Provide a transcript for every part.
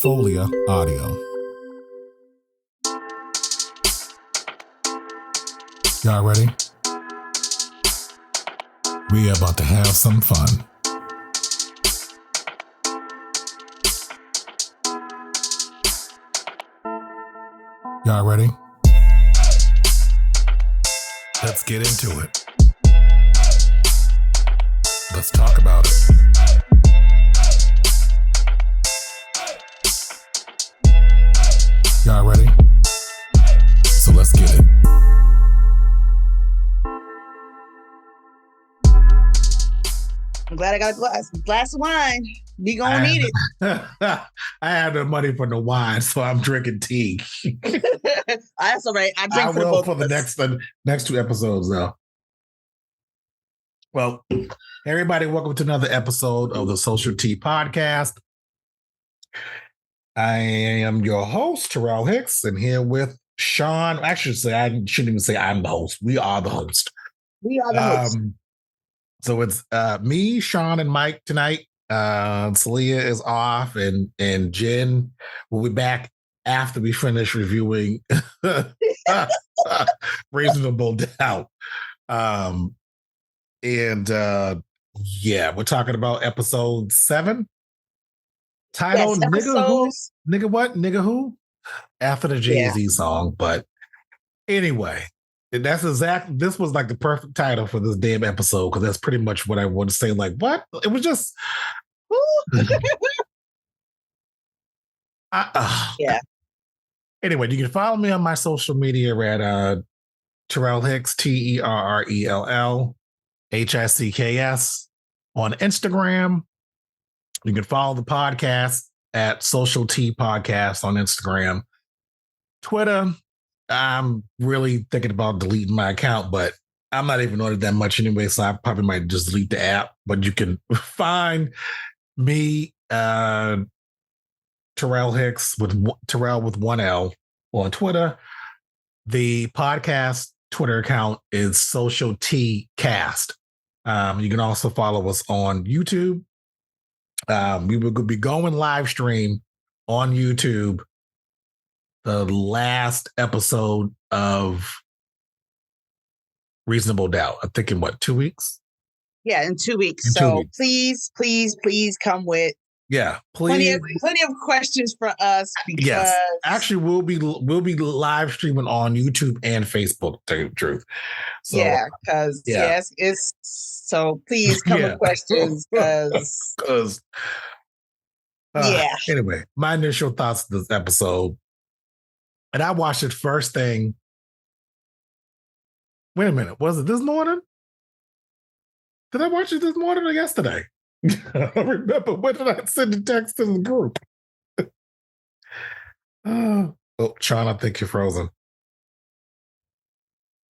Saleia Audio. Y'all ready? We are about to have some fun. Y'all ready? Let's get into it. Let's talk about it. Y'all ready? So let's get it. I'm glad I got a glass of wine. We gonna need it. I have the money for the wine, so I'm drinking tea. That's all right. I drink I for the will both for of the us. next two episodes, though. Well, everybody, welcome to another episode of the Social Tea Podcast. I am your host, Terrell Hicks, and here with Sean. Actually, I shouldn't even say I'm the host. We are the host. We are the host. So it's me, Sean, and Mike tonight. Saleia is off, and Jen will be back after we finish reviewing Reasonable Doubt. We're talking about episode 7. Title, Yes, Nigga Who? episodes. Nigga what? Nigga Who? After the Jay-Z song. But anyway, this was like the perfect title for this damn episode, because that's pretty much what I want to say. Like, what? It was just... Yeah. Anyway, you can follow me on my social media at Terrell Hicks, TerrellHicks on Instagram. You can follow the podcast at Social Tea Podcast on Instagram. Twitter, I'm really thinking about deleting my account, but I'm not even on it that much anyway, so I probably might just delete the app. But you can find me, Terrell Hicks, with Terrell with one L on Twitter. The podcast Twitter account is Social Tea Cast. You can also follow us on YouTube. We will be going live stream on YouTube the last episode of Reasonable Doubt. I think in 2 weeks? Yeah, in 2 weeks. In 2 so weeks. please come with please. Plenty of questions for us, because yes. Actually, we'll be live streaming on YouTube and Facebook, to tell you the truth. So, it's so please come with questions, because anyway, my initial thoughts of this episode, and I watched it first thing. Wait a minute, was it this morning? Did I watch it this morning or yesterday? I don't remember. When did I send a text to the group? Sean, I think you're frozen.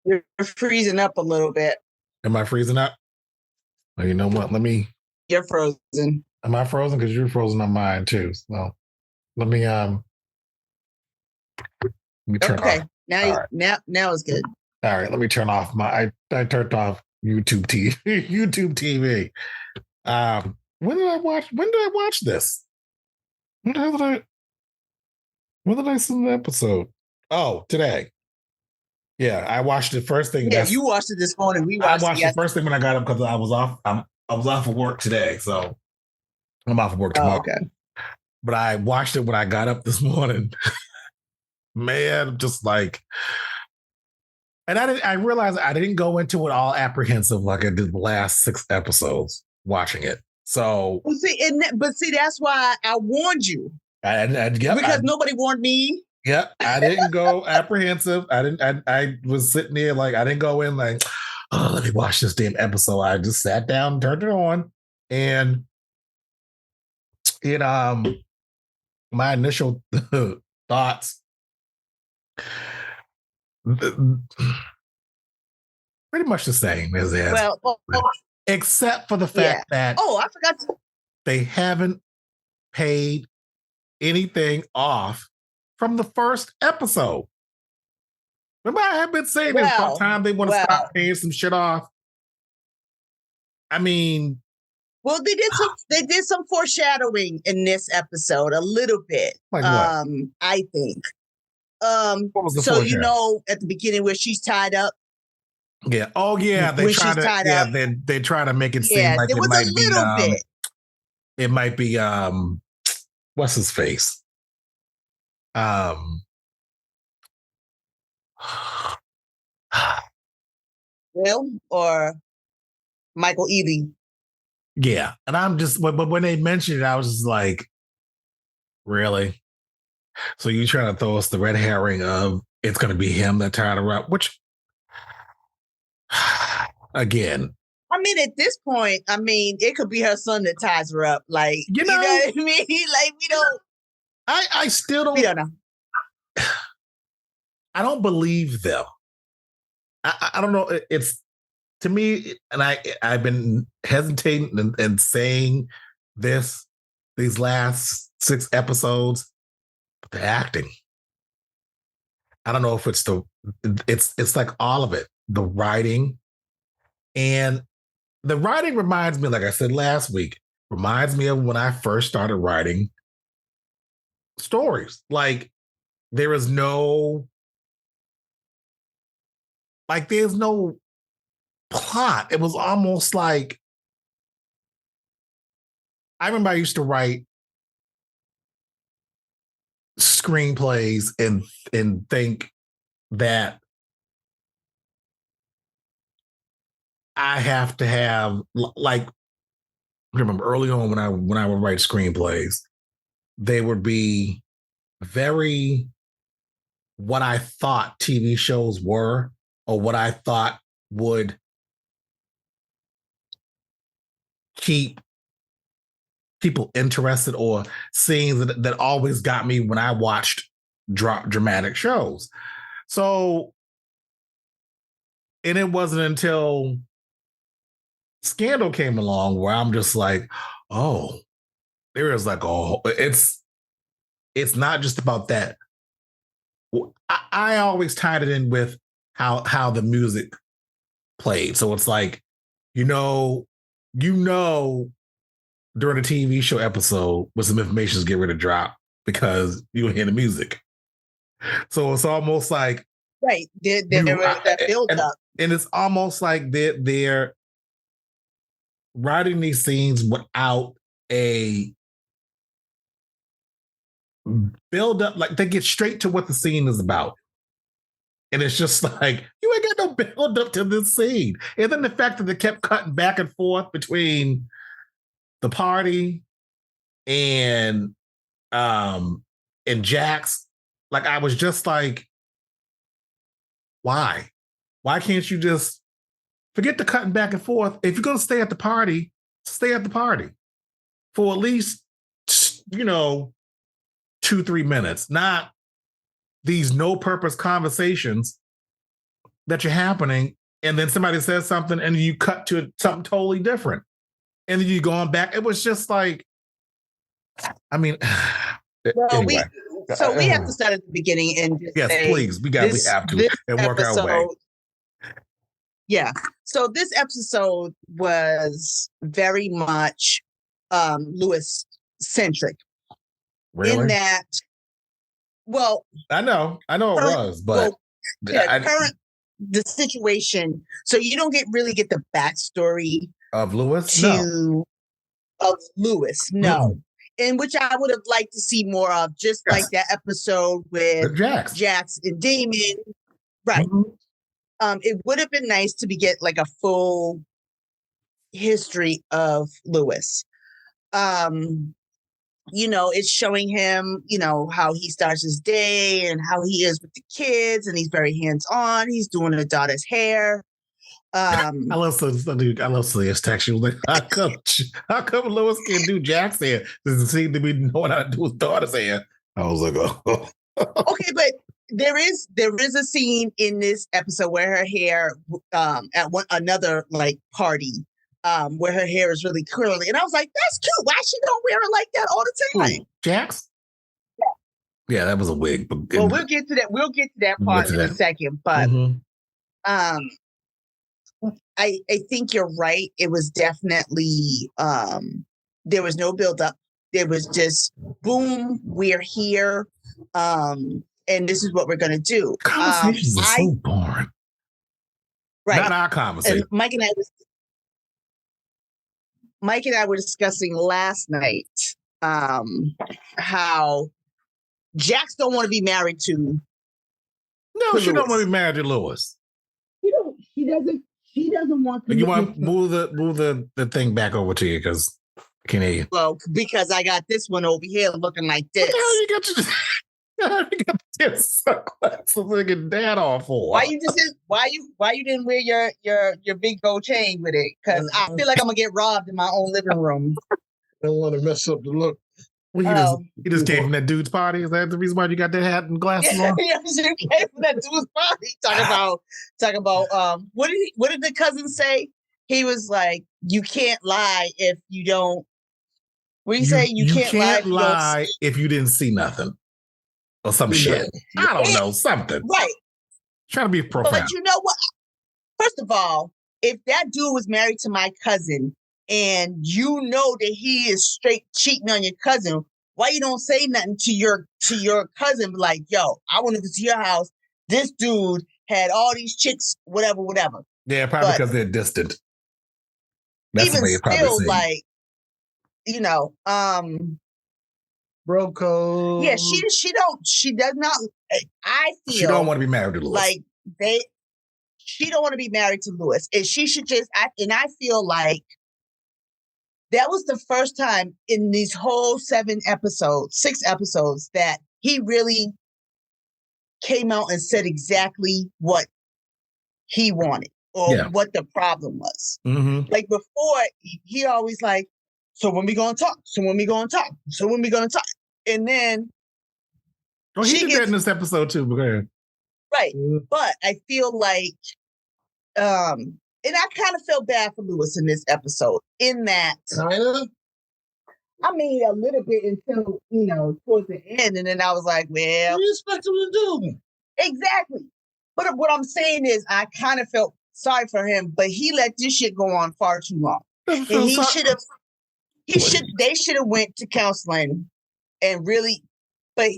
You're freezing up a little bit. Am I freezing up? Well, you know what? You're frozen. Am I frozen? Because you're frozen on mine too. So let me turn off. Now it's good. All right, let me turn off I turned off YouTube TV. YouTube TV. When did I watch this? When did I send the episode? Oh, today. Yeah, I watched it first thing. Yeah, you watched it this morning. I watched it first thing when I got up, because I was off. I was off of work today, so I'm off of work tomorrow. Okay. But I watched it when I got up this morning. Man, just like... And I realized I didn't go into it all apprehensive like I did the last 6 episodes watching it. So, see, that's why I warned you. Because nobody warned me. Yep, I didn't go apprehensive. I was sitting there like, I didn't go in like, oh, let me watch this damn episode. I just sat down, turned it on, and my initial thoughts. Pretty much the same as except for the fact that I forgot they haven't paid anything off from the first episode. Remember, I have been saying this for time they want to stop paying some shit off. I mean, Well, they did some foreshadowing in this episode a little bit. Like what? I think. What was the So foreshadow? at the beginning where she's tied up. Yeah. Oh yeah. They When try she's to. tied Yeah. up. They try to make it seem Yeah, like there it was a might be. little bit. It might be. What's his face? Will or Michael Ealy. Yeah, and I'm just, but when they mentioned it, I was just like, really? So you trying to throw us the red herring of it's going to be him that tied her up? Which, again, I mean, at this point, it could be her son that ties her up. Like, you know what I mean? Like, we don't. I still don't. We don't know. I don't believe them. I don't know. It's to me, and I've been hesitating and saying these last 6 episodes, but the acting. I don't know if it's like all of it. The writing, and the writing reminds me, like I said last week, reminds me of when I first started writing stories. Like there is no, there's no plot. It was almost like, I remember I used to write screenplays and think that I have to have, like, I remember early on when I would write screenplays, they would be very what I thought TV shows were, or what I thought would keep people interested, or scenes that always got me when I watched dramatic shows. So, and it wasn't until Scandal came along where I'm just like, oh, there is like, oh, it's not just about that. I always tied it in with how the music played. So it's like, you know, during a TV show episode when some information is getting ready to drop because you hear the music. So it's almost like, right, there was that build up, and it's almost like they're writing these scenes without a build up. Like they get straight to what the scene is about. And it's just like, you ain't got no build up to this scene. And then the fact that they kept cutting back and forth between the party and Jax, like I was just like, why? Why can't you just forget the cutting back and forth? If you're gonna stay at the party, stay at the party for at least 2-3 minutes, not these no-purpose conversations that you're happening, and then somebody says something and you cut to something totally different. And then you go on back. It was just like, I mean, well, anyway. we have to start at the beginning and just yes, say, please. We have to and work our way. Yeah. So this episode was very much Lewis centric. Really? In that, well, I know it was, but the situation. So you don't really get the backstory of Lewis. Of Lewis, no. In which I would have liked to see more of, just like that episode with Jax and Damon. Right. Mm-hmm. It would have been nice to get like a full history of Lewis. It's showing him, how he starts his day and how he is with the kids, and he's very hands-on. He's doing his daughter's hair. I love Salea's text. She was like, how come Lewis can't do Jack's hair? Doesn't seem to be knowing how to do his daughter's hair. I was like, oh. Okay, but there is a scene in this episode where her hair at another like party, where her hair is really curly, and I was like, that's cute. Why she don't wear it like that all the time? Jax? Yeah, that was a wig. But we'll get to that. We'll get to that part in a second. But I think you're right. It was definitely there was no buildup. There was just boom, we're here. And this is what we're gonna do. Conversations are so boring. Right. Not our conversation. And Mike and I were discussing last night how Jax don't want to be married to. No, she don't want to be married to Lewis. She doesn't want to. You want to move the thing back over to you because I can't hear you. Well, because I got this one over here looking like this. What the hell you got this sunglasses looking dad off for? Why you didn't wear your big gold chain with it? Because I feel like I'm gonna get robbed in my own living room. I don't want to mess up the look. Well, you just came from that dude's party. Is that the reason why you got that hat and glasses on? Yeah, you came from that dude's party. Talking about what did the cousin say? He was like, "You can't lie if you don't." What do you say? You can't lie if you didn't see nothing or some shit. I don't know, something. Right. Trying to be profound. But you know what? First of all, if that dude was married to my cousin and you know that he is straight cheating on your cousin, why you don't say nothing to your cousin? Like, yo, I went to your house. This dude had all these chicks, whatever. Yeah, probably because they're distant. That's even the way it probably still, seems. like, you know, bro code. Yeah, she does not. I feel she don't want to be married to Lewis. Like she don't want to be married to Lewis, and she should just. I feel like that was the first time in these whole 6 episodes, that he really came out and said exactly what he wanted or what the problem was. Mm-hmm. Like before, he always like, so when we gonna talk? So when we gonna talk? So when we gonna talk? And then he did that in this episode too. Right. But I feel like and I kind of felt bad for Lewis in this episode, in that I mean, a little bit until, towards the end. And then I was like, well, what do you expect him to do? Exactly. But what I'm saying is I kind of felt sorry for him, but he let this shit go on far too long. And they should have went to counseling and really, but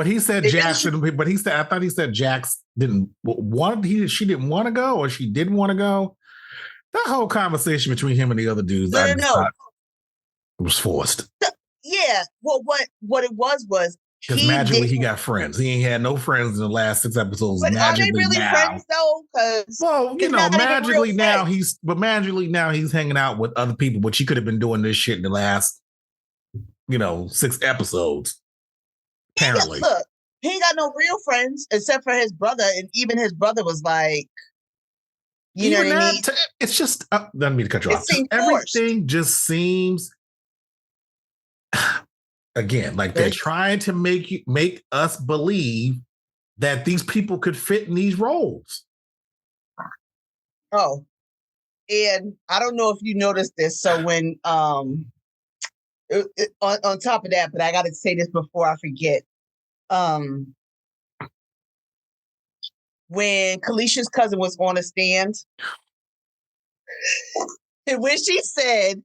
he said Jax shouldn't. But I thought he said Jax didn't want. She didn't want to go, or she didn't want to go. That whole conversation between him and the other dudes, no. It was forced. Yeah. Well, what it was because magically he got friends. He ain't had no friends in the last 6 episodes. But are they really friends though? Well, magically now he's hanging out with other people, but she could have been doing this shit in the last, 6 episodes. Apparently, look, he ain't got no real friends except for his brother, and even his brother was like, you know what I mean? It's just doesn't mean to cut you off. Everything just seems. Again, like they're trying to make us believe that these people could fit in these roles. Oh, and I don't know if you noticed this. So when on top of that, but I got to say this before I forget. When Kalisha's cousin was on a stand, and when she said,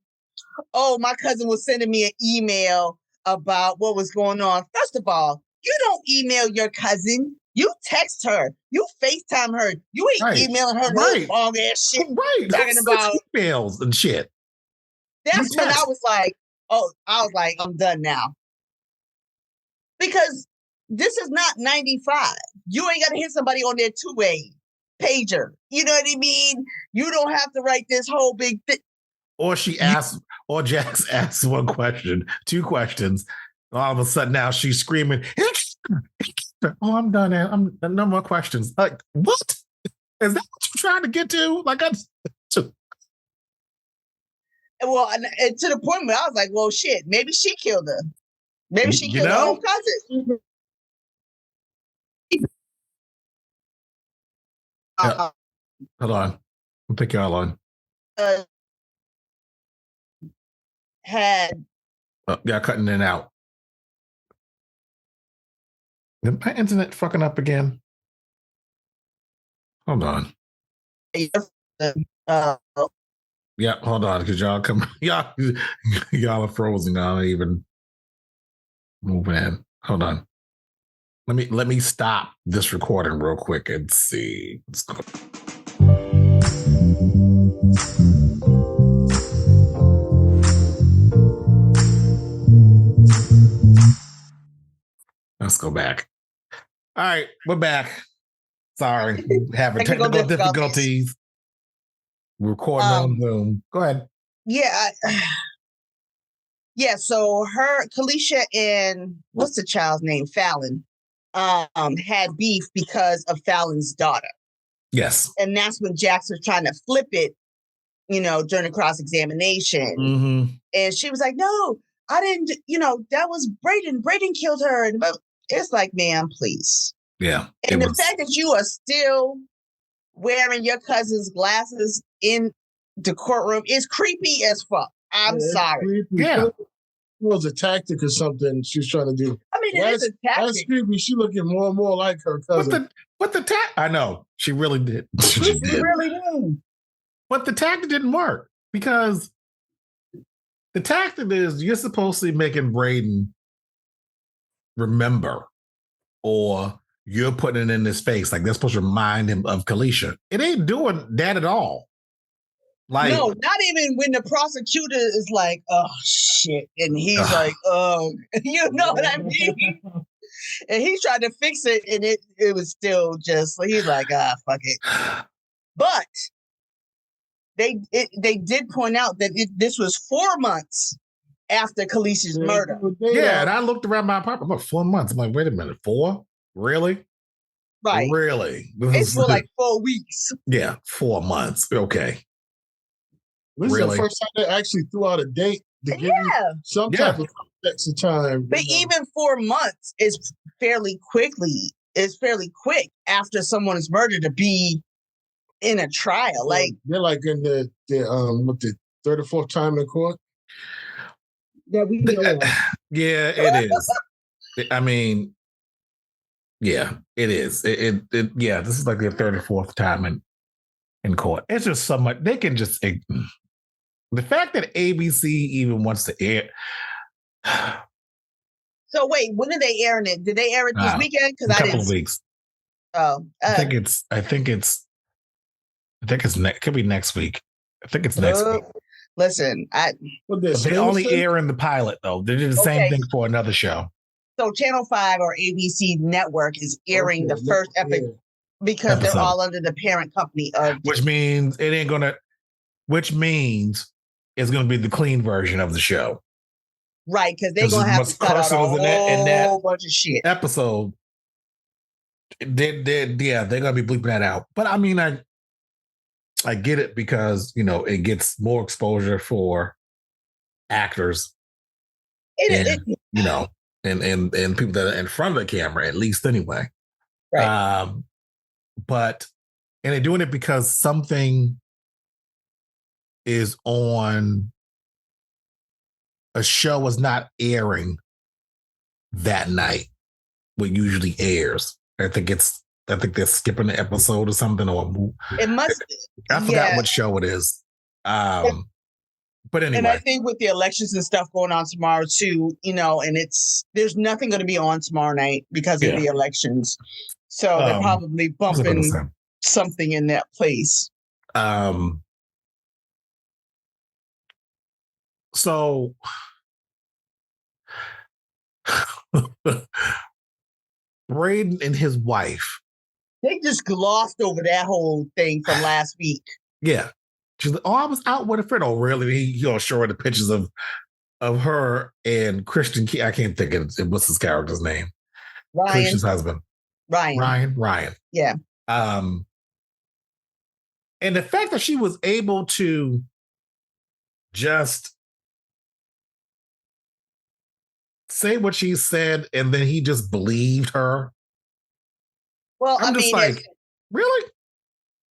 "Oh, my cousin was sending me an email about what was going on." First of all, you don't email your cousin. You text her. You FaceTime her. You ain't emailing her no long ass shit. Right. Talking about emails and shit. That's when I was like, I'm done now. Because this is not 95. You ain't got to hit somebody on their two-way pager. You know what I mean? You don't have to write this whole big thing. Or Jax asks one question, 2 questions. All of a sudden now she's screaming, "Oh, I'm done. No more questions." Like, what? Is that what you're trying to get to? Like, well, and to the point where I was like, well, shit, maybe she killed her. Maybe she killed her own cousin. Hold on. I'll pick y'all on. Y'all cutting in and out. Is my internet fucking up again? Hold on. Yeah, hold on, because y'all are frozen. Y'all ain't even moving in. Hold on. Let me stop this recording real quick and see. Let's go. Let's go back. All right, we're back. Sorry, having technical difficulties. We're recording on Zoom. Go ahead. Yeah. Yeah, so Kalisha and what's the child's name? Fallon, had beef because of Fallon's daughter. Yes. And that's when Jax was trying to flip it, during the cross-examination. Mm-hmm. And she was like, no, I didn't, that was Brayden. Brayden killed her. And it's like, ma'am, please. Yeah. And the fact that you are still wearing your cousin's glasses in the courtroom is creepy as fuck. I'm sorry. Creepy. Yeah. It was a tactic or something she was trying to do. I mean, it is a tactic. That's creepy. She looking more and more like her cousin. What the I know. She really did. She really did. But the tactic didn't work because the tactic is you're supposed to be making Brayden remember, or you're putting it in his face. Like they're supposed to remind him of Kalisha. It ain't doing that at all. Like, no, not even when the prosecutor is like, oh shit. And he's like, oh, you know what I mean? And he tried to fix it and it was still just, he's like, fuck it. But they did point out that this was 4 months after Kalisha's murder. Yeah, and I looked around my apartment. I'm like, 4 months. I'm like, wait a minute, 4? Really? Right. Really? It's for like 4 weeks. Yeah, 4 months. Okay. This is the first time they actually threw out a date to give you some type of context of time. But even 4 months is fairly quick after someone's murdered to be in a trial. Like they're like in the third or fourth time in court. Yeah, we know. Yeah, it is. I mean, yeah, it is. Yeah, this is like their third or fourth time in court. It's just so much. They can just the fact that ABC even wants to air. So wait, when are they airing it? Did they air it this weekend? Because a couple of weeks. Oh, I think it's could be next week. I think it's next week. Listen, they only air in the pilot though. They did the same thing for another show. So Channel 5 or ABC Network is airing the first episode because they're all under the parent company of. Which means Which means it's going to be the clean version of the show. Right, because they're going to have to cut out a whole bunch of shit. Episode. They're going to be bleeping that out. But I mean, I get it because, it gets more exposure for actors. And people that are in front of the camera, at least anyway. Right. And they're doing it because something is on a show is not airing that night, what usually airs. I think they're skipping the episode or something, or it must. I forgot what show it is. But anyway, and I think with the elections and stuff going on tomorrow too, and there's nothing going to be on tomorrow night because of the elections. So they're probably bumping something in that place. So Brayden and his wife, they just glossed over that whole thing from last week. Yeah. She's like, I was out with a friend. Oh, really? He show her the pictures of her and Christian Key. I can't think of what's his character's name. Ryan. Christian's husband. Ryan. Yeah. And the fact that she was able to just say what she said and then he just believed her. Well, really?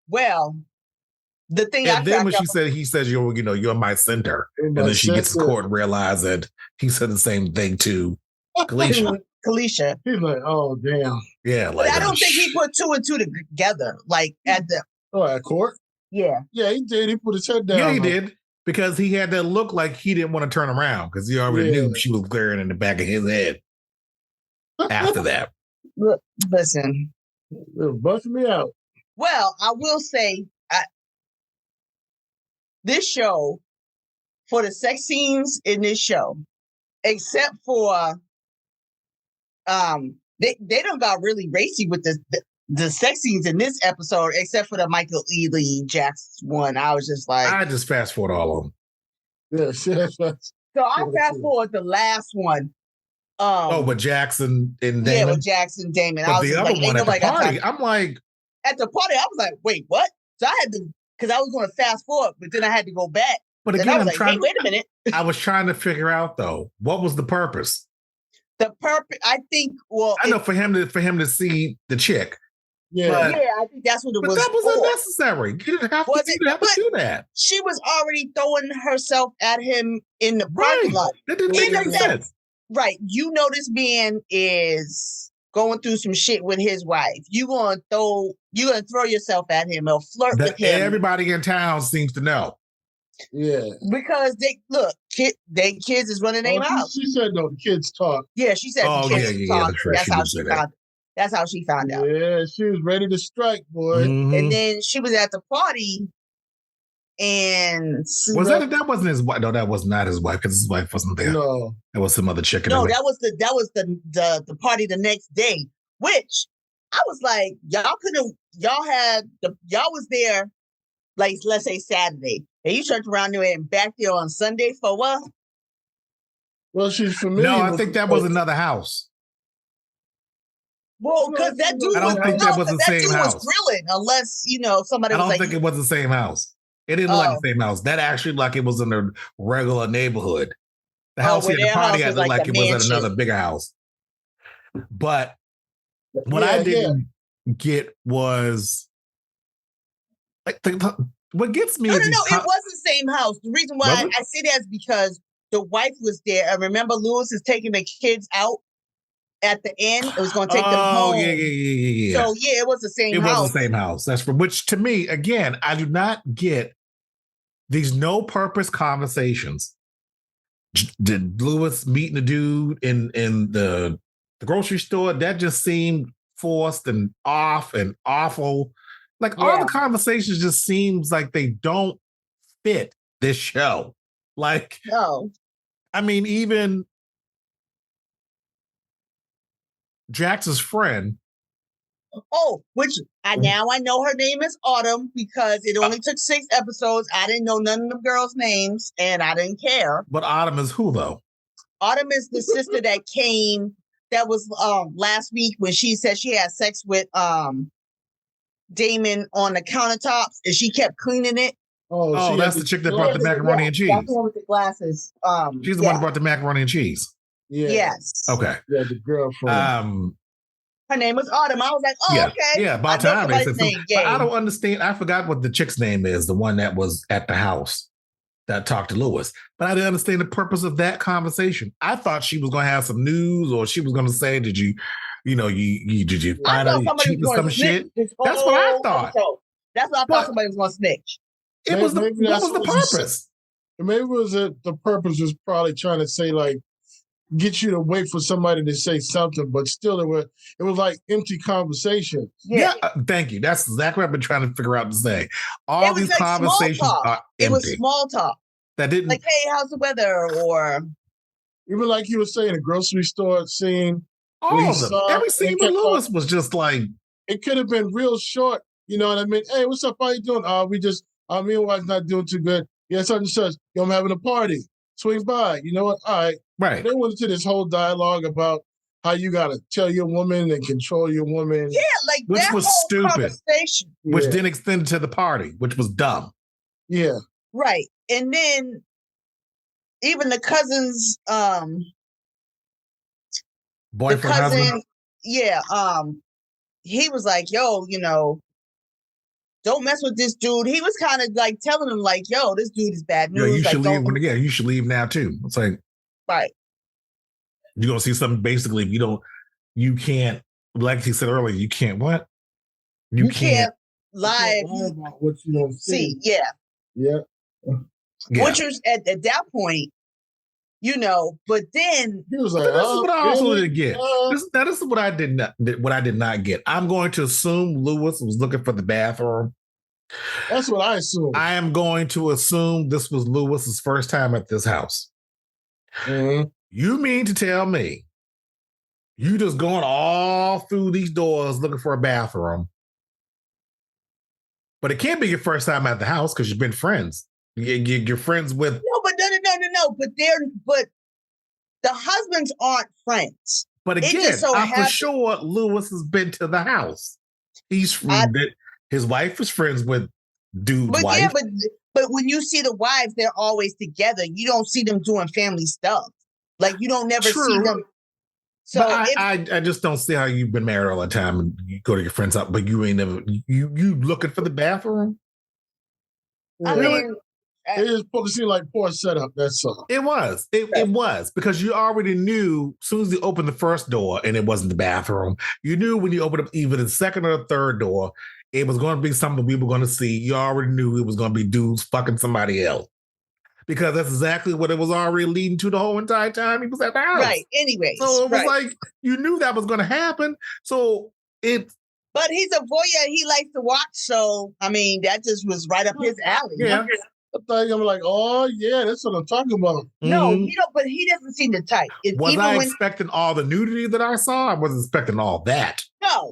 Well, the thing and then when he says, you're my center. And then she gets to court and realizes that he said the same thing to Kalisha. He's like, oh, damn. Yeah. But I don't think he put two and two together. Like at court? Yeah. Yeah, he did. He put his head down. Yeah, he did. Because he had that look like he didn't want to turn around because he already knew she was glaring in the back of his head after that. Listen. Bust me out. Well, I will say, this show, for the sex scenes in this show, except for they don't got really racy with the sex scenes in this episode, except for the Michael Ealy Jackson one. I was just like, I just fast forward all of them. Yes. So I fast forward the last one. With Jackson and Damon. Yeah, with Jackson Damon. But the other one at the party, I'm like, at the party, I was like, wait, what? So I had to, because I was going to fast forward, but then I had to go back. But again, I was like, hey, wait a minute. I was trying to figure out though, what was the purpose? The purpose, I think. Well, I know for him to see the chick. Yeah, I think that's what it was. That was unnecessary. You didn't have to do that. She was already throwing herself at him in the parking lot. That didn't make any sense. Right. You know this man is going through some shit with his wife. You're gonna throw yourself at him or flirt with him. Everybody in town seems to know. Yeah. Because kids is running their mouth. She said no, the kids talk. Yeah, she said the kids talk. That's how she found out. Yeah, she was ready to strike, boy. Mm-hmm. And then she was at the party. And that wasn't his wife? No, that was not his wife because his wife wasn't there. No, that was some other chick. No, that was the party the next day. Which I was like, y'all was there, like let's say Saturday, and you turned around there and back there on Sunday for what? Well, she's familiar. No, I think that was another house. Well, because that dude was the same house. Was grilling, unless somebody. I don't was think it was the same house. It didn't look like the same house. That actually like it was in a regular neighborhood. The house at the party had looked like it was at another bigger house. But what I didn't get was like what gets me. No, it was the same house. The reason why I say that is because the wife was there. I remember Lewis is taking the kids out at the end. It was going to take them home. Oh, yeah. So it was the same house. It was the same house. That's which to me, again, I do not get these no purpose conversations. Did Lewis meeting the dude in the grocery store? That just seemed forced and off and awful. Like all the conversations just seems like they don't fit this show. Like, no. I mean, even Jax's friend. Oh, which now I know her name is Autumn because it only took 6 episodes. I didn't know none of the girls' names and I didn't care. But Autumn is who though? Autumn is the sister that came. That was last week when she said she had sex with Damon on the countertops and she kept cleaning it. Oh, that's the chick that brought the macaroni and cheese. That's the one with the glasses. She's the one who brought the macaroni and cheese. Yeah. Yes. Okay. Yeah, the girlfriend. Her name was Autumn. I was like, okay. Yeah, about time. But I don't understand. I forgot what the chick's name is, the one that was at the house that talked to Lewis. But I didn't understand the purpose of that conversation. I thought she was going to have some news or she was going to say, did you find out you cheating some shit? That's what I thought. That's what I thought somebody was going to snitch. What was the purpose? Maybe it was the purpose was probably trying to say like, get you to wait for somebody to say something, but still it was like empty conversation. Yeah, thank you. That's exactly what I've been trying to figure out to say. All these like conversations are empty. It was small talk. That didn't like, hey, how's the weather? Or even like you were saying, a grocery store scene. All of them. Every scene with Lewis was just like it could have been real short. You know what I mean? Hey, what's up? How you doing? We just me and wife's not doing too good. Yeah, such and such. I'm having a party. Swing by. You know what? All right. Right. They went into this whole dialogue about how you got to tell your woman and control your woman. Yeah, like which that was whole stupid. Conversation. Which didn't extend to the party, which was dumb. Yeah. Right. And then even the cousin's boyfriend, husband. Yeah. He was like, yo, don't mess with this dude. He was kind of like telling him, like, yo, this dude is bad news. You should leave. You should leave now too. It's like, right. You're gonna see something. Basically, if you can't, like he said earlier, you can't what? You can't live. About what you don't see. Yeah. Yeah. Which was at that point, but then he was like, this is what I also really? didn't get. This is what I did not get. I'm going to assume Lewis was looking for the bathroom. That's what I assumed. I am going to assume this was Lewis's first time at this house. Mm-hmm. You mean to tell me you just going all through these doors looking for a bathroom? But it can't be your first time at the house because you've been friends. You're friends with. No. But the husbands aren't friends. But again, for sure Lewis has been to the house. His wife is friends with dude's wife. Yeah, but when you see the wives, they're always together. You don't see them doing family stuff. Like you don't never see them. So I just don't see how you've been married all the time and you go to your friends out, but you ain't never you looking for the bathroom. I mean, it is supposed to seem like poor setup. That's all. It was. It was because you already knew as soon as you opened the first door and it wasn't the bathroom. You knew when you opened up even the second or the third door, it was going to be something we were going to see. You already knew it was going to be dudes fucking somebody else. Because that's exactly what it was already leading to the whole entire time he was at the house. Right. Anyway. So it was like, you knew that was going to happen. So But he's a voyeur. He likes to watch. So, I mean, that just was right up his alley. Yeah. I thought I'm like, oh, yeah, that's what I'm talking about. No, but he doesn't seem the type. Expecting all the nudity that I saw? I wasn't expecting all that.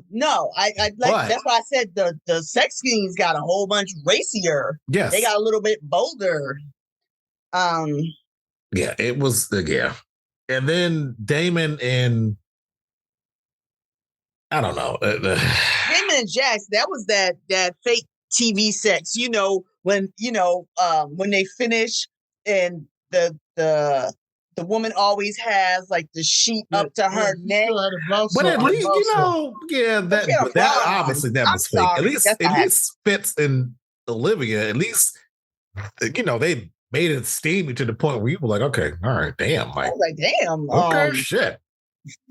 No. That's why I said the sex scenes got a whole bunch racier. Yes. They got a little bit bolder. Yeah, it was and then Damon and I don't know. Damon and Jax, that was that fake TV sex, when they finish and the woman always has like the sheet up to her neck. But at least, that obviously that was fake. At least Fitz and Olivia, at least they made it steamy to the point where you were like, okay, all right, damn. Like, I was like, damn. Okay, shit.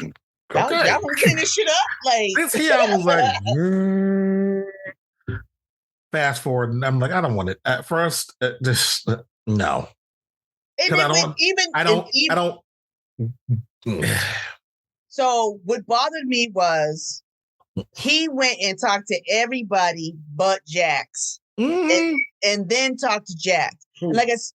Okay. Y'all want to clean this shit up? Like, this here, I was like, fast forward, and I'm like, I don't want it. At first, just no. I don't. So what bothered me was he went and talked to everybody but Jax, and then talked to Jax. Like it's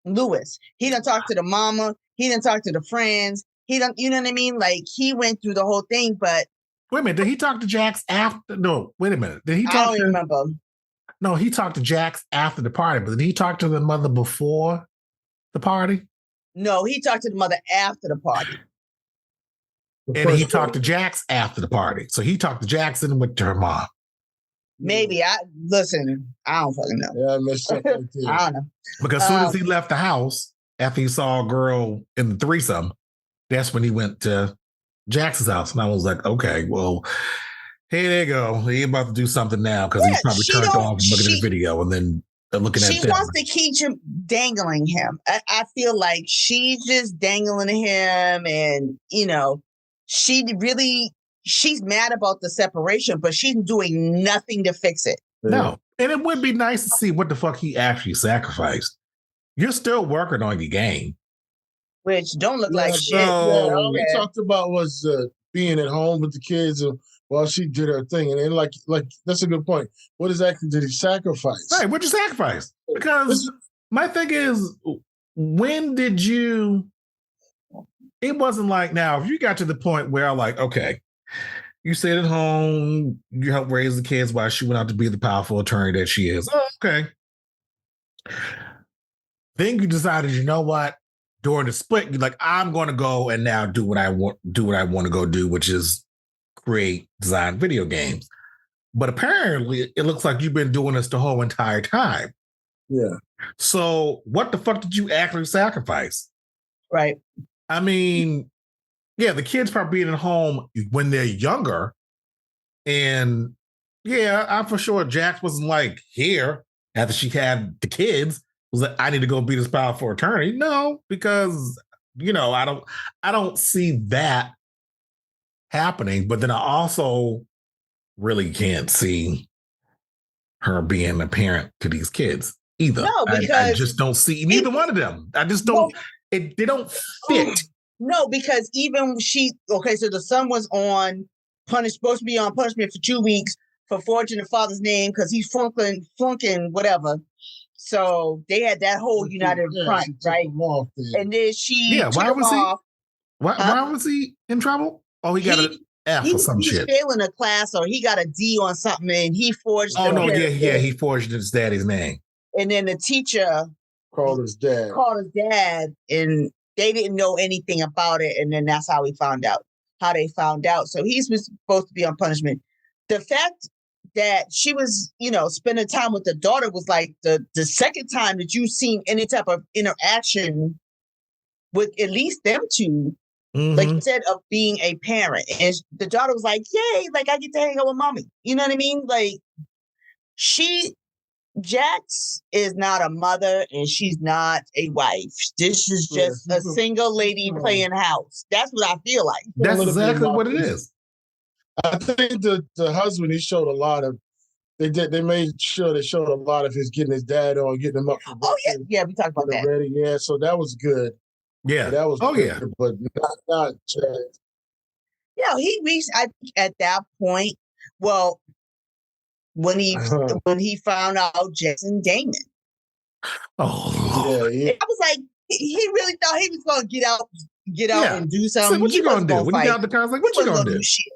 Lewis. He done talk to the mama. He done talk to the friends. He done, you know what I mean? Like he went through the whole thing, but wait a minute. Did he talk to Jax after? No, wait a minute. Did he talk? I don't remember. No, he talked to Jax after the party, but did he talk to the mother before the party? No, he talked to the mother after the party. And he talked to Jax after the party. So he talked to Jax and went to her mom. Maybe. I don't fucking know. Yeah, I missed up right there. I don't know. Because as soon as he left the house, after he saw a girl in the threesome, that's when he went to Jax's house. And I was like, okay, well, hey, there you go. He's about to do something now because he's probably turned off and looking at the video and then looking at She wants to keep him dangling him. I feel like she's just dangling him and, she's mad about the separation, but she's doing nothing to fix it. No. And it would be nice to see what the fuck he actually sacrificed. You're still working on your game. Which don't look like shit. All we talked about was being at home with the kids while she did her thing. And then like that's a good point. What exactly did he sacrifice? Right, what'd you sacrifice? Because my thing is, when did you... It wasn't like, now, if you got to the point where like, okay, you stayed at home, you helped raise the kids while she went out to be the powerful attorney that she is. Oh, okay. Then you decided, you know what? During the split, you're like, I'm going to go and now do what I want to go do, which is create, design video games. But apparently, it looks like you've been doing this the whole entire time. Yeah. So what the fuck did you actually sacrifice? Right. I mean, yeah, the kids probably being at home when they're younger. And yeah, I'm for sure Jax wasn't like here after she had the kids. Was like, I need to go be this powerful attorney. No, because I don't see that happening. But then I also really can't see her being a parent to these kids either. No, because I just don't see neither one of them. I just don't. They don't fit. No, because even so the son was supposed to be on punishment for 2 weeks for forging the father's name because he's flunking whatever. So they had that whole united front, right? And then she took him off. Why was he in trouble? Oh, he got an F or some shit. He was failing a class, or he got a D on something, and he forged. Oh no, he forged his daddy's name. And then the teacher called his dad, and they didn't know anything about it. And then that's how they found out. So he's supposed to be on punishment. The fact that she was, spending time with the daughter was like the second time that you've seen any type of interaction with at least them two, like you said, of being a parent. And the daughter was like, yay, like I get to hang out with mommy. You know what I mean? Like Jax is not a mother and she's not a wife. This is just a single lady playing house. That's what I feel like. That's exactly what it is. I think the husband, he showed a lot of, they made sure they showed a lot of his getting his dad on, getting him up. Yeah, we talked about that. Ready. Yeah, so that was good. Yeah, that was good, but not Jax. Yeah, he reached, I think, at that point. Well, when he found out Jason Damon. Oh, yeah. I was like, he really thought he was going to get out and do something. So what you going to do? When you got out the car, I was like, what you going to do? Shit.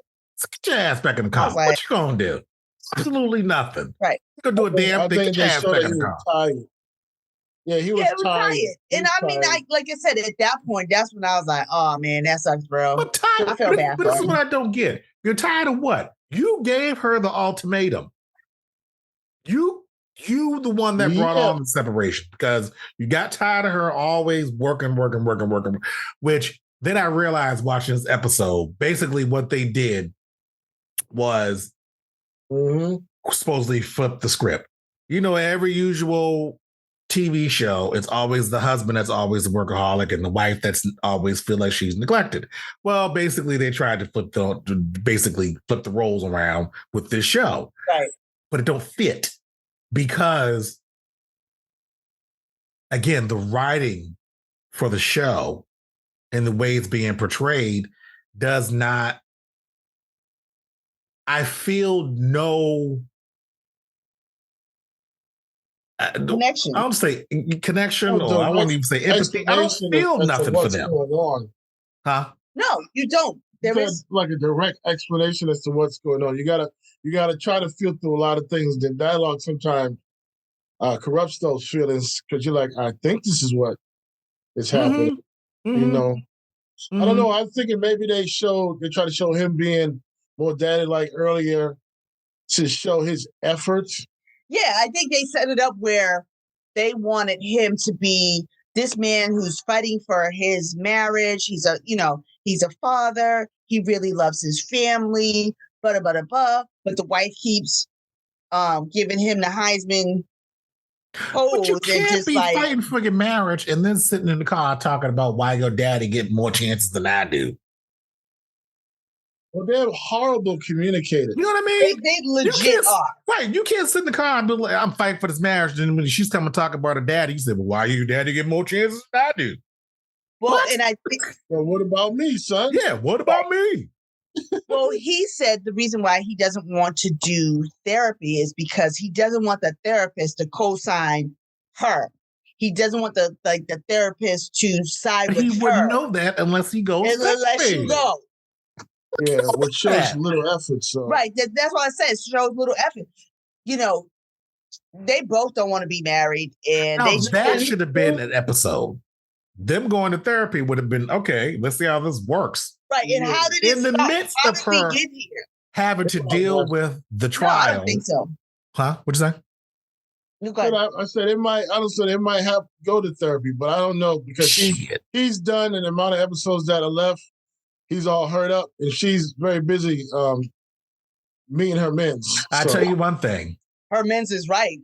Get your ass back in the car. What you going to do? Absolutely nothing. Right. You going to do a damn thing. Get your ass back in the car. Tired. Yeah, he was tired. And I mean, like I said, at that point, that's when I was like, oh, man, that sucks, bro. But tired. I feel bad. But this is what I don't get. You're tired of what? You gave her the ultimatum. You the one that brought on the separation because you got tired of her always working, which then I realized watching this episode, basically what they did was supposedly flip the script. Every usual TV show, it's always the husband that's always the workaholic and the wife that's always feel like she's neglected. Well, basically they tried to flip the roles around with this show. Right. But it don't fit because, again, the writing for the show and the way it's being portrayed does not, I feel no connection. I don't say connection, or I won't even say empathy. I don't feel nothing for them. Huh? No, you don't. There is like a direct explanation as to what's going on. You gotta try to feel through a lot of things. The dialogue sometimes corrupts those feelings because you're like, I think this is what is happening. I don't know. I'm thinking maybe they try to show him being more daddy-like earlier to show his efforts. Yeah, I think they set it up where they wanted him to be this man who's fighting for his marriage. He's a father. He really loves his family, but the wife keeps giving him the Heisman pose. But you can't be fighting for your marriage and then sitting in the car talking about why your daddy get more chances than I do. Well, they're horrible communicators. You know what I mean? They legit are. Right. You can't sit in the car and be like, I'm fighting for this marriage. And when she's coming to talk about her daddy, you say, well, why your daddy get more chances than I do? Well, and I think... Well, what about me, son? Yeah, what about me? Well, he said the reason why he doesn't want to do therapy is because he doesn't want the therapist to co-sign her. He doesn't want the therapist to side with her. He wouldn't know that unless he goes. Unless you go. Yeah, which shows little effort. So. Right. That's why I said it shows little effort. They both don't want to be married. And that should have been an episode. Them going to therapy would have been, okay, let's see how this works. Right. And how did it in the midst of her having to deal with the trial? No, I don't think so. Huh? What'd you say? I said it might. I don't say it might have to go to therapy, but I don't know because he's done an amount of episodes that are left. He's all hurt up, and she's very busy meeting her men's. I tell you one thing. Her men's is right.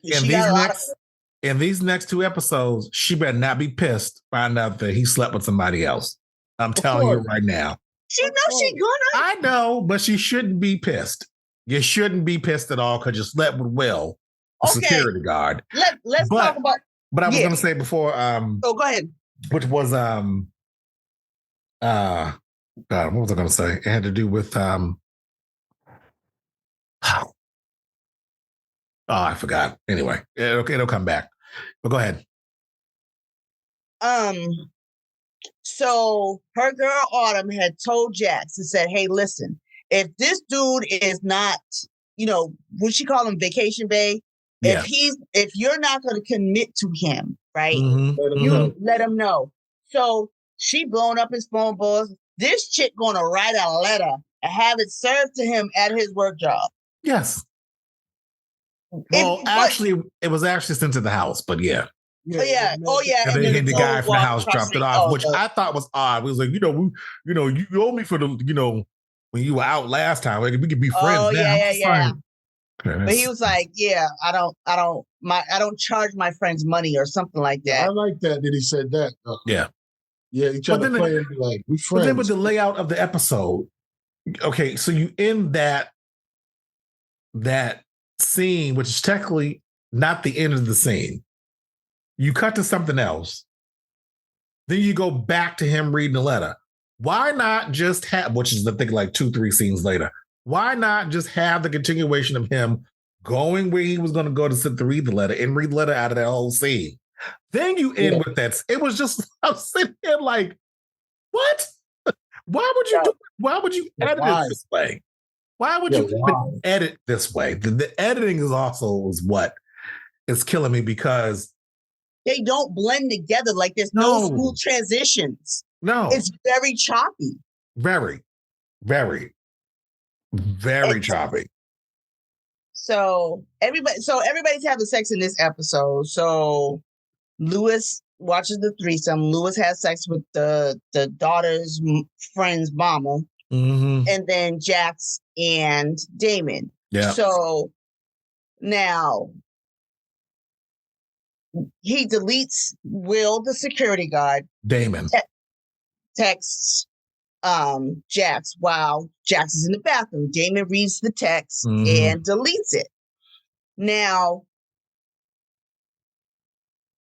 In these next two episodes, she better not be pissed, find out that he slept with somebody else. I'm telling you right now. She knows she's gonna. I know, but she shouldn't be pissed. You shouldn't be pissed at all because you slept with Will. security guard. Let's talk about. But I was going to say before. Go ahead. Which was God, what was I going to say? It had to do with oh, I forgot. Anyway, it'll come back. But go ahead. So her girl Autumn had told Jax and said, "Hey, listen, if this dude is not, what she call him, Vacation Bay, yeah. if you're not going to commit to him, right, let him know." So she blown up his phone balls. This chick going to write a letter and have it served to him at his work job. Yes. Well, it was actually sent to the house, but yeah. Yeah. And then the guy from the house dropped it off, which I thought was odd. It was like, you owe me for the, when you were out last time. Like, we could be friends now. Yeah. But he was like, "Yeah, I don't charge my friends money or something like that." I like that he said that. Yeah. Yeah, he tried to play and be like, "We friends." But then with the layout of the episode, okay, so you end that scene, which is technically not the end of the scene. You cut to something else. Then you go back to him reading the letter. Why not just have, which is I think like 2-3 scenes later, why not just have the continuation of him going where he was going to go to read the letter and read the letter out of that whole scene? Then you end with that. It was just, I'm sitting here like, what? Why would you edit it this way? Why would you even edit this way? The editing is also what is killing me, because they don't blend together. Like there's no smooth transitions. No. It's very choppy. Very, very, very choppy. So everybody's having sex in this episode. So Lewis watches the threesome. Lewis has sex with the daughter's friend's mama. Mm-hmm. And then Jax and Damon. Yeah. So now he deletes Will, the security guard. Damon texts Jax while Jax is in the bathroom. Damon reads the text and deletes it. Now,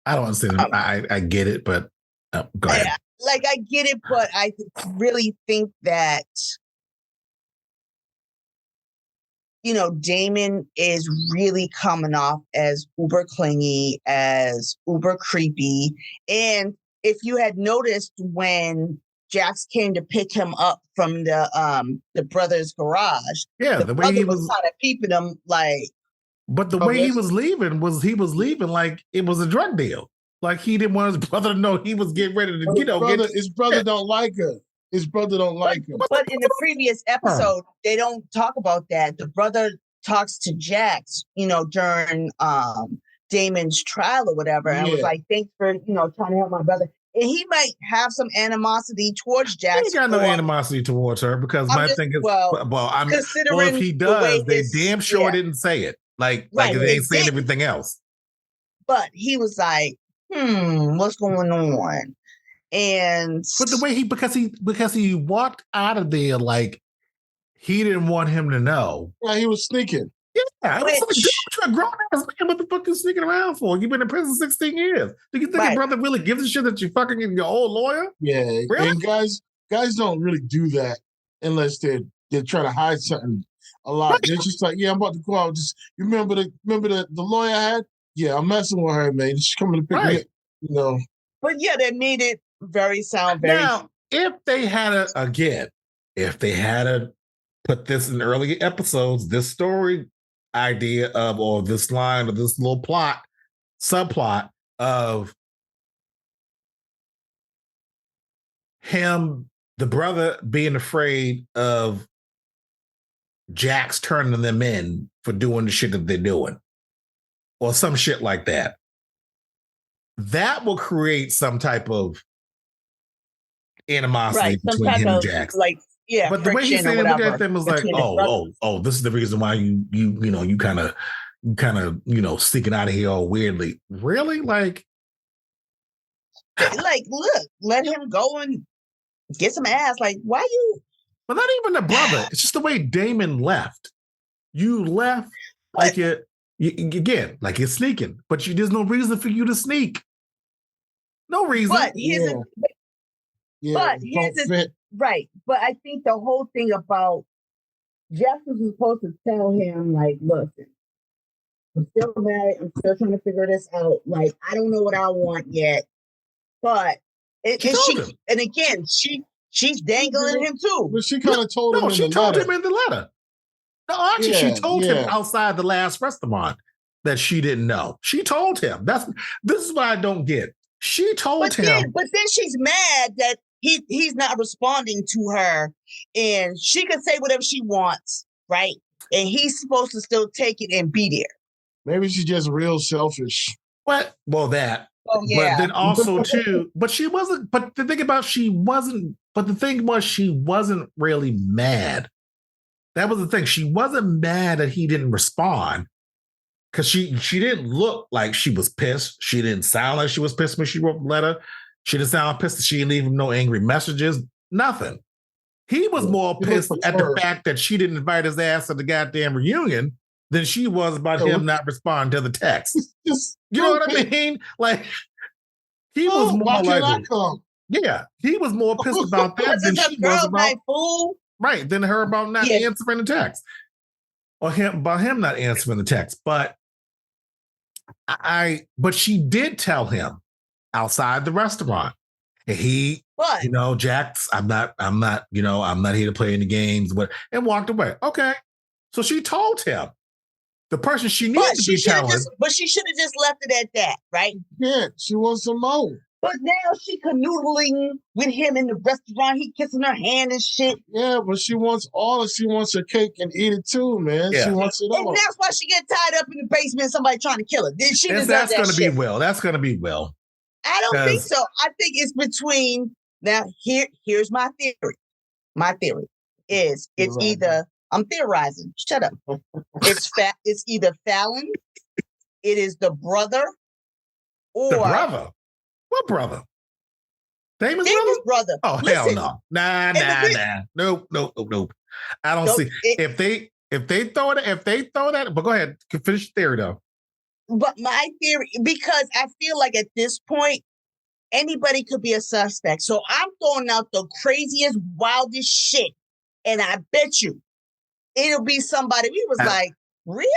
I don't understand. I get it, but go ahead. I get it, but I really think that Damon is really coming off as uber clingy, as uber creepy. And if you had noticed when Jax came to pick him up from the brother's garage, the way he was kind of peeping him like. But the way he was leaving like it was a drug deal. Like he didn't want his brother to know he was getting ready to, his brother don't like her. His brother don't like him. But in the previous episode, they don't talk about that. The brother talks to Jax, during Damon's trial or whatever, and was like, "Thanks for trying to help my brother." And he might have some animosity towards Jax. He ain't got no animosity towards her, because my thing is, if he does, they damn sure didn't say it. Like they ain't saying everything else. But he was like, what's going on? But the way because he walked out of there like he didn't want him to know. Yeah, he was sneaking. Yeah, you're a grown ass man. What the fuck you sneaking around for? You've been in prison 16 years. Do you think your brother really gives a shit that you fucking your old lawyer? Yeah, really? And guys don't really do that unless they're trying to hide something a lot. Right. They're just like, I'm about to go out. Just you remember the lawyer I had? Yeah, I'm messing with her, man. She's coming to pick me up. But yeah, they made it very sound. Now, if they had put this in early episodes, this story idea of, or this line, or this little subplot of him, the brother being afraid of Jax turning them in for doing the shit that they're doing, or some shit like that, that will create some type of animosity between him and Jax. But the way he said it, look at them was like, oh, this is the reason why you kind of sticking out of here all weirdly. Really? Like, look, let him go and get some ass. Like, why you? But not even the brother. It's just the way Damon left. You left like it. Again, like you're sneaking, but there's no reason for you to sneak. No reason. But here's right. But I think the whole thing about Jeff was supposed to tell him, like, listen, I'm still married. I'm still trying to figure this out. Like, I don't know what I want yet. But she's dangling him too. But she kind of told him. She told him in the letter. No, actually, she told him outside the last restaurant that she didn't know. She told him. This is what I don't get. She told him. But then she's mad that he's not responding to her, and she can say whatever she wants, right? And he's supposed to still take it and be there. Maybe she's just real selfish. What? Well, that. Oh, yeah. But then also too. But she wasn't. But the thing about she wasn't. But the thing was she wasn't really mad. That was the thing. She wasn't mad that he didn't respond. Because she didn't look like she was pissed. She didn't sound like she was pissed when she wrote the letter. She didn't sound pissed. She didn't leave him no angry messages. Nothing. He was more pissed at the fact that she didn't invite his ass to the goddamn reunion than she was about him not responding to the text. You know what I mean? Like, he was more like, yeah, he was more pissed about that than she was about, than her about not answering the text. Or about him not answering the text. But but she did tell him outside the restaurant. And Jax, I'm not here to play any games, and walked away. Okay. So she told him the person she needs to be telling. But she should have just left it at that, right? Yeah, she wants some more. But now she canoodling with him in the restaurant. He kissing her hand and shit. Yeah, but she wants her cake and eat it too, man. Yeah. She wants it all. And that's why she get tied up in the basement. Somebody trying to kill her. Then she that's going to be Will. That's going to be Will. I don't think so. I think it's between now. Here's my theory. My theory is it's either I'm theorizing. Shut up. It's either Fallon. It is the brother. Or the brother. What brother? Damon's brother? Oh, listen, hell no. Nah. Nope. I don't see. If they throw that, but go ahead. Finish the theory though. But my theory, because I feel like at this point, anybody could be a suspect. So I'm throwing out the craziest, wildest shit. And I bet you it'll be somebody. We was like, really?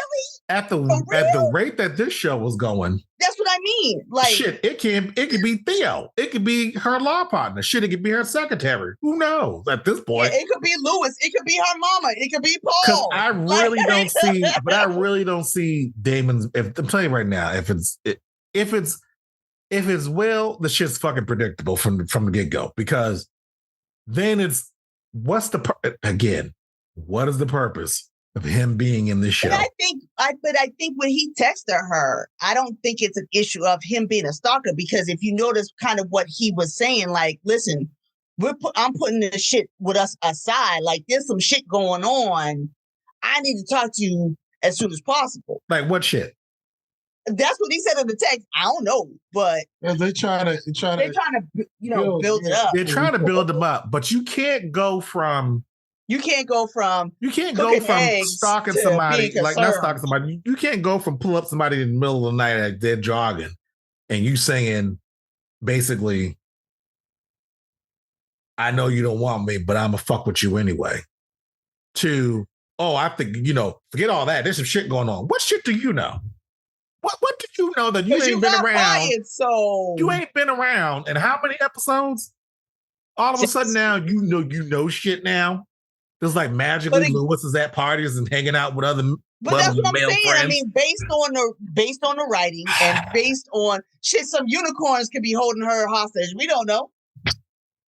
At the rate that this show was going. That's what I mean. Like, shit, it could be Theo. It could be her law partner. Shit, it could be her secretary. Who knows at this point? Yeah, it could be Lewis. It could be her mama. It could be Paul. I really don't see Damon's. I'm telling you right now, if it's Will, the shit's fucking predictable from the get go. Because then it's what is the purpose of him being in this show? But I think when he texted her, I don't think it's an issue of him being a stalker, because if you notice kind of what he was saying, like, listen, I'm putting this shit with us aside. Like, there's some shit going on. I need to talk to you as soon as possible. Like what shit? That's what he said in the text. I don't know, but they're trying to build it up. They're trying to build them up, but you can't go from stalking somebody, like not stalking somebody. You can't go from pull up somebody in the middle of the night as they're jogging and you saying basically, I know you don't want me, but I'm gonna fuck with you anyway. To, I think, forget all that. There's some shit going on. What shit do you know? What did you know that you ain't been around? You ain't been around. And how many episodes? All of a sudden now you know shit now. It's like magically Lewis is at parties and hanging out with other But that's what I'm saying. Friends. I mean, based on the writing and based on shit, some unicorns could be holding her hostage. We don't know.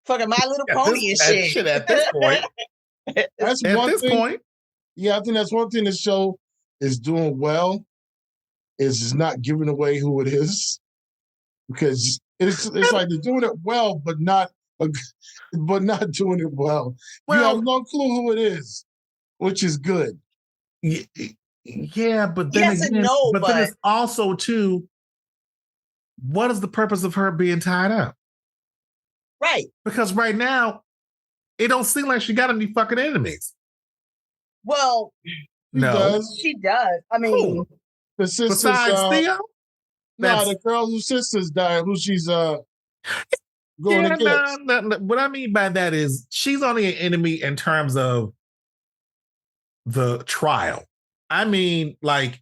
Fucking My Little Pony and shit. At this point. That's at one thing. Yeah, I think that's one thing the show is doing well. Is not giving away who it is, because it's like they're doing it well, but not doing it well. You have no clue who it is, which is good. Yeah, but then then it's also too, what is the purpose of her being tied up? Right. Because right now, it don't seem like she got any fucking enemies. Well, no, she does. I mean, the sister's besides Theo? No, the girl whose sister's died, who she's going against. No. What I mean by that is she's only an enemy in terms of the trial. I mean, like,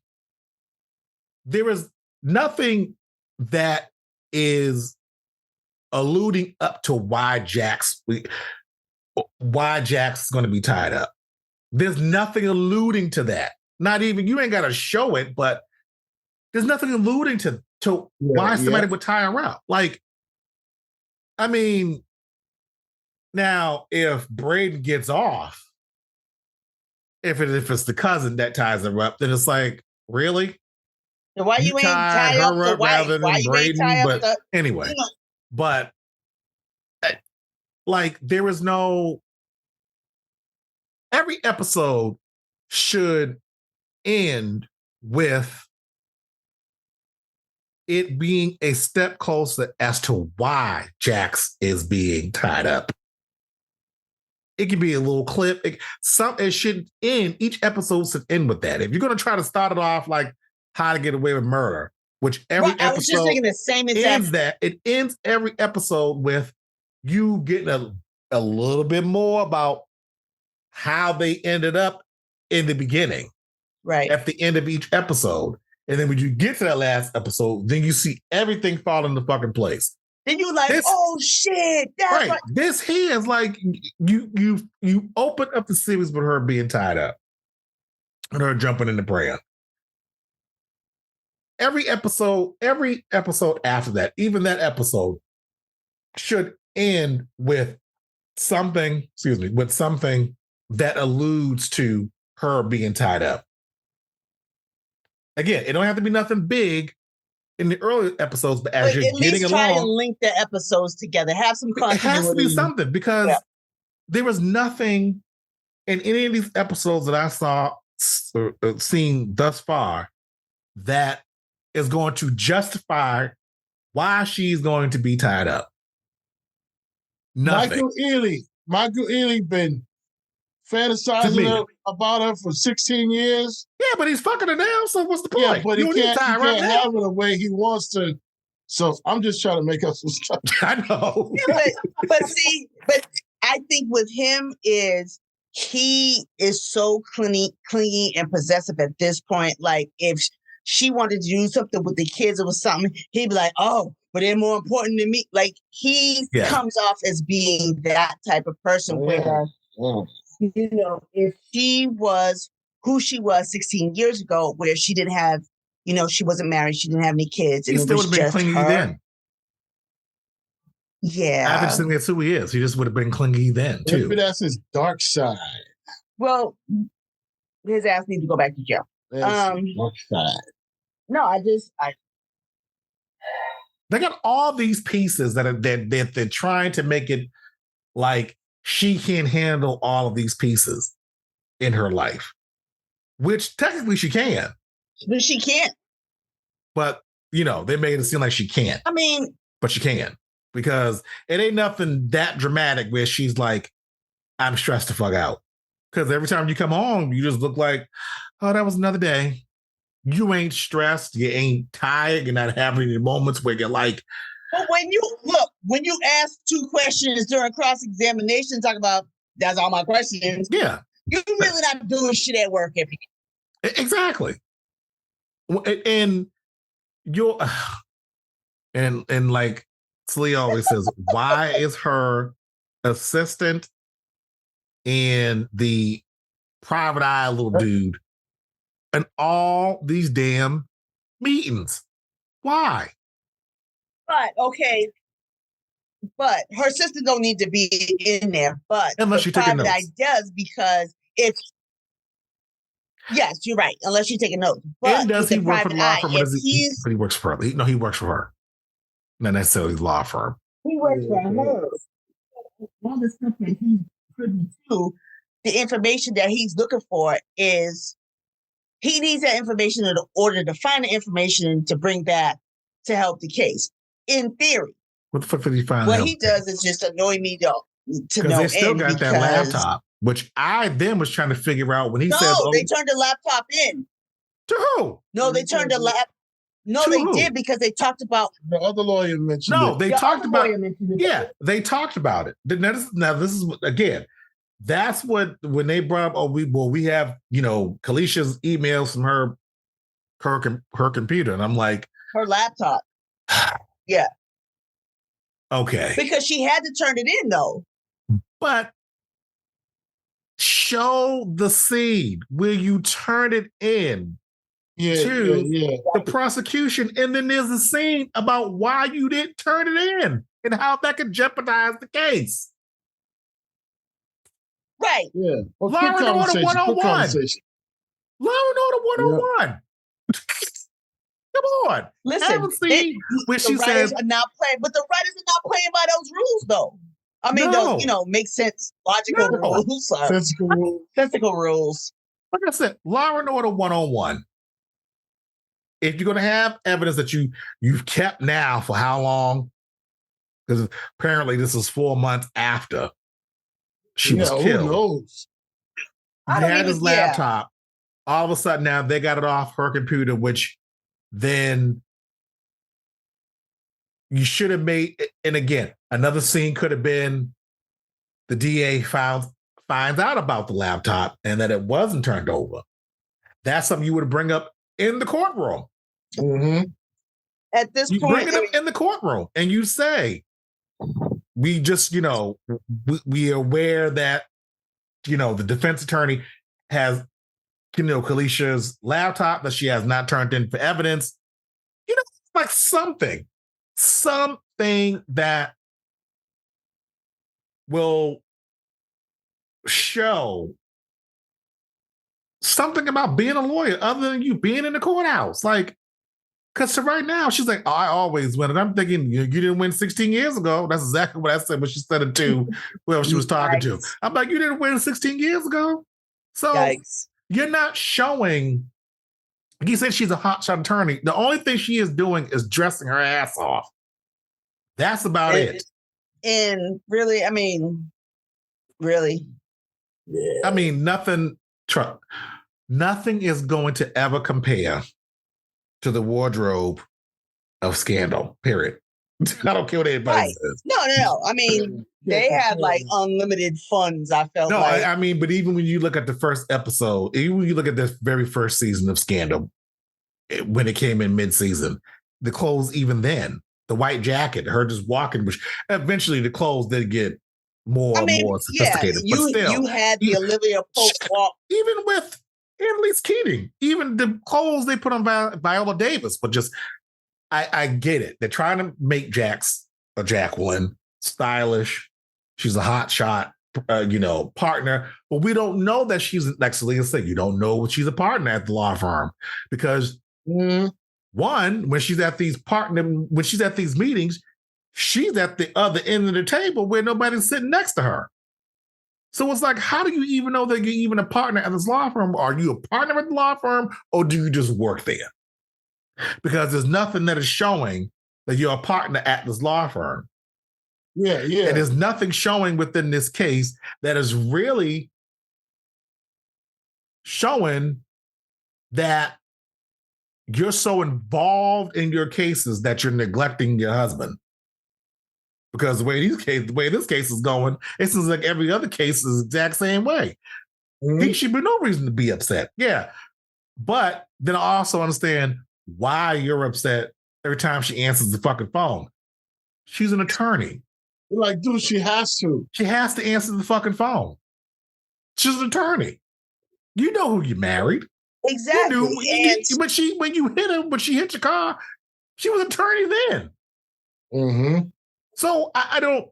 there is nothing that is alluding up to why Jax is going to be tied up. There's nothing alluding to that. Not even, you ain't got to show it, but there's nothing alluding to why somebody would tie her up. Like, I mean, now if Braden gets off, if it's the cousin that ties her up, then it's like, really? So why you ain't tie up the wife? Why you ain't tie up the... Anyway, but like, there is no... Every episode should end with it being a step closer as to why Jax is being tied up. It could be a little clip. It should end. Each episode should end with that. If you're going to try to start it off like How to Get Away with Murder, which every episode, I was just thinking the same ends that. It ends every episode with you getting a little bit more about how they ended up in the beginning. Right. At the end of each episode. And then when you get to that last episode, then you see everything fall into fucking place. Then you're like, oh shit. That's right. This here is like, you open up the series with her being tied up and her jumping in the prayer. Every episode after that, even that episode, should end with something that alludes to her being tied up. Again, it don't have to be nothing big in the early episodes, but as you're getting along, try and link the episodes together. Have some continuity. It has to be something, because there was nothing in any of these episodes that I seen thus far that is going to justify why she's going to be tied up. Nothing. Michael Ealy been fantasizing about her for 16 years. Yeah, but he's fucking her now, so what's the point? Yeah, but he can't have it the way he wants to. So I'm just trying to make up some stuff. I know. Yeah, but I think with him is he is so clingy and possessive at this point. Like, if she wanted to do something with the kids or something, he'd be like, oh, but they're more important than me. Like, he comes off as being that type of person where, you know, if she was who she was 16 years ago, where she didn't have, you know, she wasn't married, she didn't have any kids. He still would have been clingy then. Yeah. I just think that's who he is. He just would have been clingy then, too. Maybe that's his dark side. Well, his ass needs to go back to jail. Dark side. No, they got all these pieces that they're trying to make it like she can handle all of these pieces in her life, which technically she can. But she can't. But, you know, they made it seem like she can't. I mean, but she can, because it ain't nothing that dramatic where she's like, I'm stressed the fuck out. Because every time you come home, you just look like, oh, that was another day. You ain't stressed. You ain't tired. You're not having any moments where you're like. But when you ask 2 questions during cross-examination, talk about, that's all my questions. Yeah. You're really not doing shit at work every day. Exactly. And you're, and like Saleia always says, why is her assistant and the private eye little dude and all these damn meetings? Why? But her sister don't need to be in there. But unless she taking notes. Private eye does, because yes, you're right. Unless you're taking notes. But and does he work for the law firm? But he works for her. He works for her. Not necessarily the law firm. He works for her. All the stuff that he's privy to, the information that he's looking for is, he needs that information in order to find the information to bring back to help the case. In theory. What the fuck did he find? What he does is just annoy me to no end. Because they still got that laptop, which I then was trying to figure out when he said, they turned the laptop in. To who? No, they turned the lap. No, to they who? did because they talked about the other lawyer mentioned No, it. they the talked other about lawyer mentioned it. Yeah, they talked about it. Now this is again, that's what when they brought up, we have, Kalicia's emails from her computer. And I'm like, her laptop. Yeah. Okay. Because she had to turn it in though. But show the scene where you turn it in to the prosecution. And then there's a scene about why you didn't turn it in and how that could jeopardize the case. Right. Yeah. Well, Law and Order 101. Law and Order 101. Come on. Listen, where she writers says are not playing, but the writers are not playing by those rules though. I mean, those, make sense, logical rules. Sensical rules. Like I said, Law and Order 101. If you're going to have evidence that you've kept now for how long? Because apparently this is 4 months after she was killed. Who knows? He had his laptop. All of a sudden now they got it off her computer, which then you should have made. And again, another scene could have been the DA finds out about the laptop and that it wasn't turned over. That's something you would bring up in the courtroom. Mm-hmm. At this you point, bring it up in the courtroom and you say, we just, we are aware that, the defense attorney has, Kalicia's laptop that she has not turned in for evidence. Like something that will show something about being a lawyer other than you being in the courthouse. Like, because right now she's like, I always win. And I'm thinking, you didn't win 16 years ago. That's exactly what I said when she said it to whoever she was talking to. I'm like, you didn't win 16 years ago. So you're not showing. He said she's a hotshot attorney. The only thing she is doing is dressing her ass off. That's about it. And really, I mean, really. Yeah. I mean, nothing is going to ever compare to the wardrobe of Scandal, period. I don't care what anybody says. No. I mean, they had like unlimited funds, I felt like. I mean, but even when you look at the first episode, even when you look at the very first season of Scandal, when it came in mid-season, the clothes even then, the white jacket, her just walking, which eventually the clothes did get more and more sophisticated. Yeah, but still, you had the Olivia Pope walk. Even with Annalise Keating, even the clothes they put on Viola Davis, but just, I get it. They're trying to make Jax a Jacqueline stylish. She's a hot shot, partner, but we don't know that she's, like Saleia said, you don't know she's a partner at the law firm because one, when she's at these meetings, she's at the other end of the table where nobody's sitting next to her. So it's like, how do you even know that you're even a partner at this law firm? Are you a partner at the law firm or do you just work there? Because there's nothing that is showing that you're a partner at this law firm. Yeah. And there's nothing showing within this case that is really showing that you're so involved in your cases that you're neglecting your husband. Because the way this case is going, it seems like every other case is the exact same way. Mm-hmm. He should be no reason to be upset. Yeah. But then I also understand why you're upset every time she answers the fucking phone. She's an attorney. You're like, dude, she has to. She has to answer the fucking phone. She's an attorney. You know who you married. Exactly. When you hit her, when she hit your car, she was an attorney then. Mm-hmm. So I don't.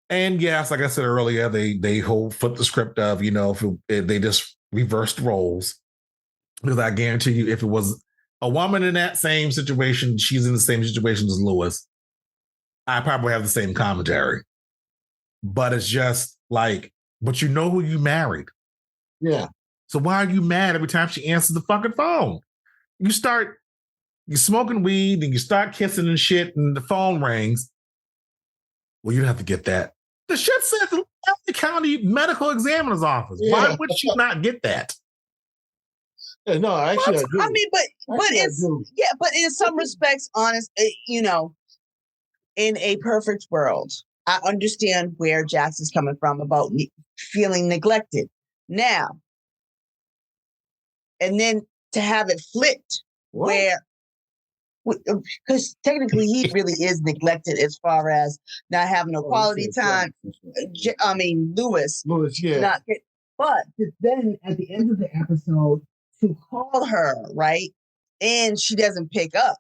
And yes, like I said earlier, they flip the script of, if they just reversed roles. Because I guarantee you, if it was a woman in that same situation, she's in the same situation as Lewis, I probably have the same commentary. But it's just like, but you know who you married. Yeah. So why are you mad every time she answers the fucking phone? You're smoking weed and you start kissing and shit and the phone rings. Well, you have to get that. The shit says the county medical examiner's office. Yeah. Why would she not get that? Yeah, no, actually, I do. I mean, but in some respects, honest, in a perfect world, I understand where Jax is coming from about feeling neglected. Now, and then to have it flipped, where because technically he really is neglected as far as not having no quality time. I mean, Lewis, yeah. But then at the end of the episode, to call her, right, and she doesn't pick up.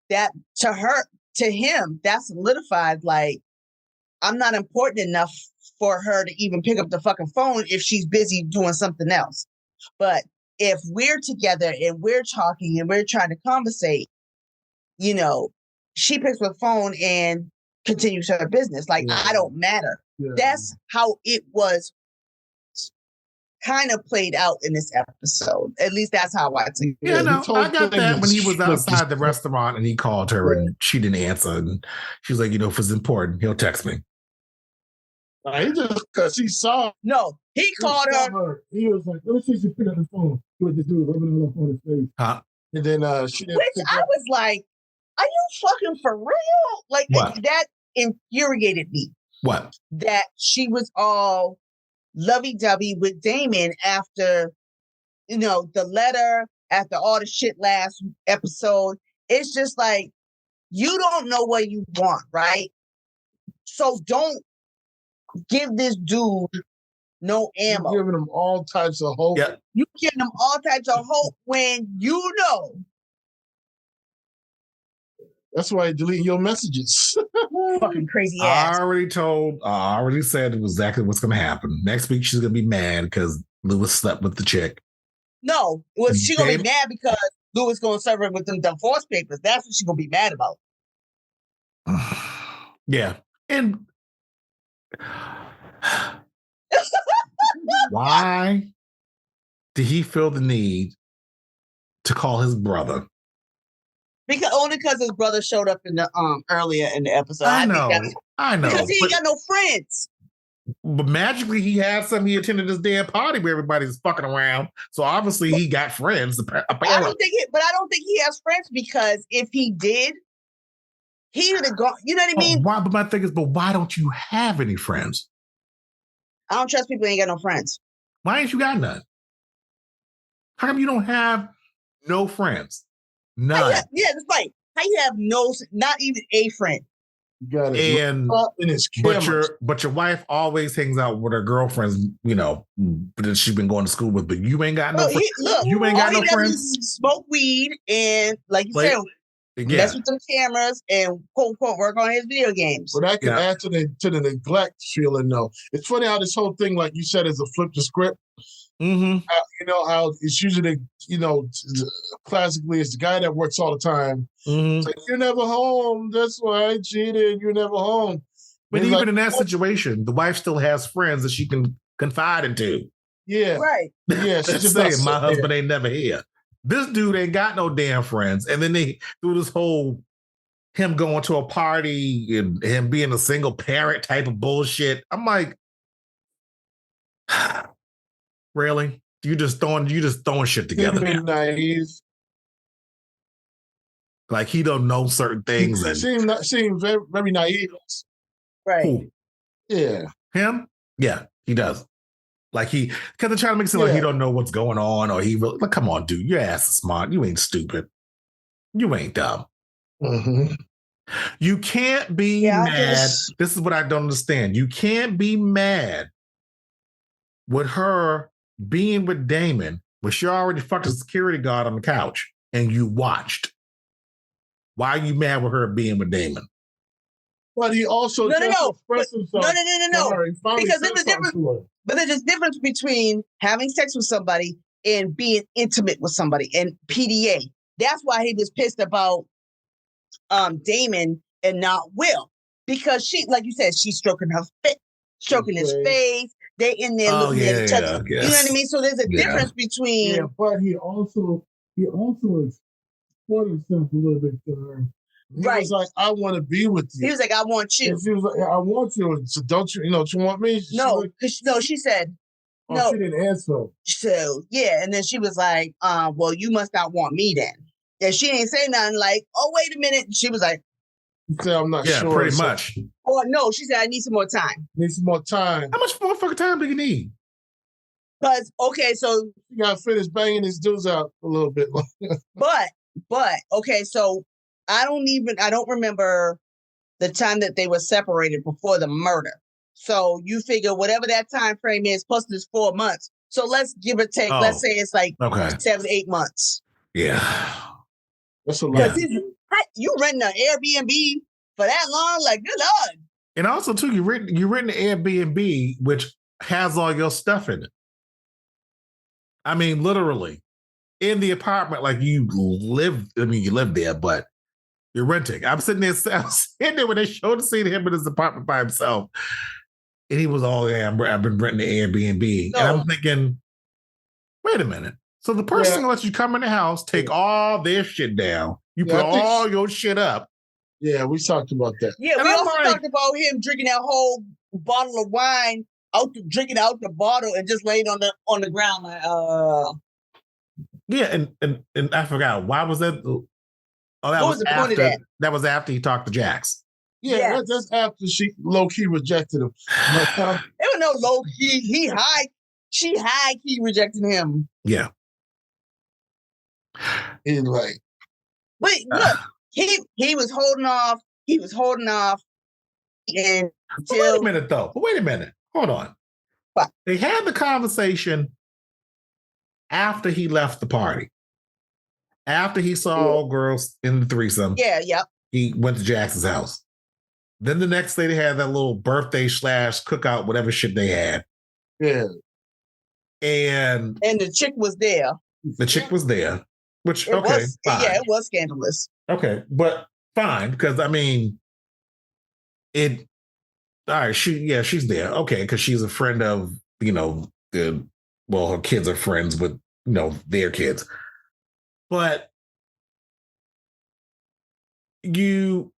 That to him, that solidified like I'm not important enough for her to even pick up the fucking phone if she's busy doing something else. But if we're together and we're talking and we're trying to conversate, she picks up the phone and continues her business. Like, I don't matter. Yeah. That's how it was kind of played out in this episode. At least that's how I think. Yeah, no, I got that when he was outside the restaurant and he called her and she didn't answer. And she was like, if it's important, he'll text me. He just because he saw. No, he called her. He was like, let me see if she picked up the phone. He was just doing rubbing it up on his face. And then she didn't. Which I was like, are you fucking for real? Like, that infuriated me. What? That she was all lovey-dovey with Damon after, the letter, after all the shit last episode. It's just like, you don't know what you want, right? So don't give this dude no ammo. You're giving him all types of hope. Yeah. You giving him all types of hope when you know. That's why you're deleting your messages. Fucking crazy ass. I already said exactly what's going to happen. Next week, she's going to be mad because Lewis slept with the chick. No, she's going to be mad because Lewis going to serve her with them divorce papers. That's what she's going to be mad about. Yeah. And why did he feel the need to call his brother? Because his brother showed up in the earlier in the episode. I know. Because he ain't got no friends. But magically, he had some. He attended this damn party where everybody's fucking around. So obviously, he got friends. Apparently. I don't think he has friends because if he did, he would have gone. You know what I mean? Why? But my thing is, why don't you have any friends? I don't trust people who ain't got no friends. Why ain't you got none? How come you don't have no friends? None. That's right. How you have not even a friend? Got it. And but your wife always hangs out with her girlfriends, that she's been going to school with. But you ain't got no friends. You ain't got no friends. Smoke weed and, like you said, mess with some cameras and quote unquote work on his video games. But I can add to the neglect feeling though. It's funny how this whole thing, like you said, is a flip the script. Mm-hmm. How it's usually, classically, it's the guy that works all the time. Mm-hmm. It's like, you're never home. That's why I cheated. You're never home. But even in that situation, the wife still has friends that she can confide into. Yeah. Right. Yeah. She's just saying, my husband ain't never here. This dude ain't got no damn friends. And then they do this whole him going to a party and him being a single parent type of bullshit. I'm like, really? You just throwing shit together now. Naive. Like he don't know certain things. Seem very, very naive. Right. Who? Yeah. Him? Yeah, he does. Like because they're trying to make it seem like he don't know what's going on, or he really, like, come on, dude, your ass is smart. You ain't stupid. You ain't dumb. Mm-hmm. You can't be mad. This is what I don't understand. You can't be mad with her being with Damon when she already fucked a security guard on the couch and you watched. Why are you mad with her being with Damon? But he also expressed himself. No. Because there's a difference. But there's a difference between having sex with somebody and being intimate with somebody and PDA. That's why he was pissed about Damon and not Will. Because she, like you said, she's stroking his face. They in there looking at each other. You know what I mean? So there's a difference between. Yeah, but he also exported himself a little bit to her. He was like, I want to be with you. He was like, I want you. And she was like, I want you. So don't you, you want me? She said, no. She didn't answer. So, yeah. And then she was like, well, you must not want me then. And she ain't say nothing like, oh, wait a minute. She was like, I'm not sure. Yeah, pretty much. Oh, no. She said, I need some more time. Need some more time. How much more fucking time do you need? Because, okay, so. You got to finish banging his dudes out a little bit. but, okay, so I don't remember the time that they were separated before the murder. So you figure whatever that time frame is, plus this 4 months. So let's give or take, let's say it's like 7 to 8 months. Yeah. That's a lot. You renting an Airbnb for that long? Like, good Lord. And also, too, you rent an Airbnb, which has all your stuff in it. I mean, literally, in the apartment, like you live there, but you're renting. I was sitting there when they showed the scene of him in his apartment by himself. And he was all, I've been renting the Airbnb. And I'm thinking, wait a minute. So the person lets you come in the house, take all their shit down. You put all your shit up. Yeah, we talked about that. Yeah, and we also talked about him drinking that whole bottle of wine, drinking out the bottle and just laying on the ground like, Yeah, and I forgot, why was that? Oh, that was after that was after he talked to Jax. Yeah, that's after she low-key rejected him. It was no low-key. She high-key rejected him. Yeah. He's like. But look, he was holding off. He was holding off. And wait a minute, though. Wait a minute. Hold on. What? They had the conversation after he left the party. After he saw all girls in the threesome. Yeah, yep. He went to Jax's house. Then the next day they had that little birthday / cookout, whatever shit they had. Yeah. And the chick was there. The chick was there. Which, fine. Yeah, it was scandalous. Okay, but fine, because I mean, all right, she's there. Okay, because she's a friend of, her kids are friends with, their kids. But you're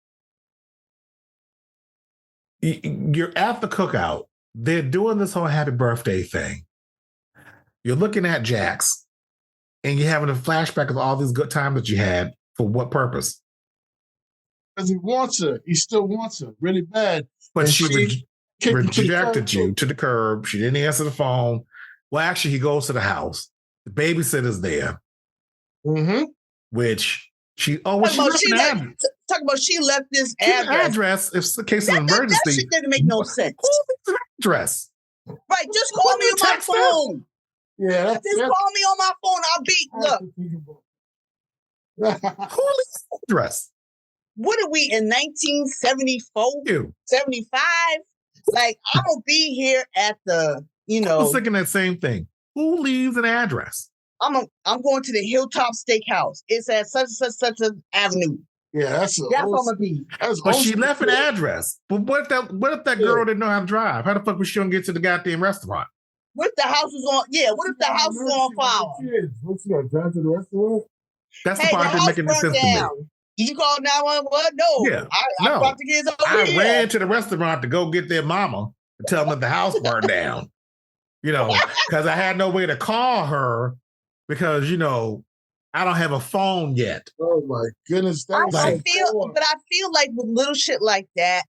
at the cookout. They're doing this whole happy birthday thing. You're looking at Jax. And you're having a flashback of all these good times that you had. For what purpose? Because he wants her. He still wants her really bad. But she rejected you to the curb. She didn't answer the phone. Well, actually, he goes to the house. The babysitter's there. Mm-hmm. Which she talk about she left this address. If it's the case of an emergency. That shit didn't make no sense. Who's address? Right, just call me on my phone. Yeah, just call me on my phone. I'll be look. Who's address? What are we in 1974? 75? Like, I'm gonna be here at the, I was thinking that same thing. Who leaves an address? I'm going to the Hilltop Steakhouse. It's at such an avenue. Yeah, that's what I'm gonna be. But she left an address. But what if that girl didn't know how to drive? How the fuck was she gonna get to the goddamn restaurant? What if the house was on? Yeah, what if the house was on fire? What's she gonna drive to the restaurant? That's the part that making sense to me. Did you call 911? No. Yeah. I brought the kids over here. I ran to the restaurant to go get their mama and tell them that the house burned down. Because I had no way to call her because, I don't have a phone yet. Oh my goodness. I feel like with little shit like that,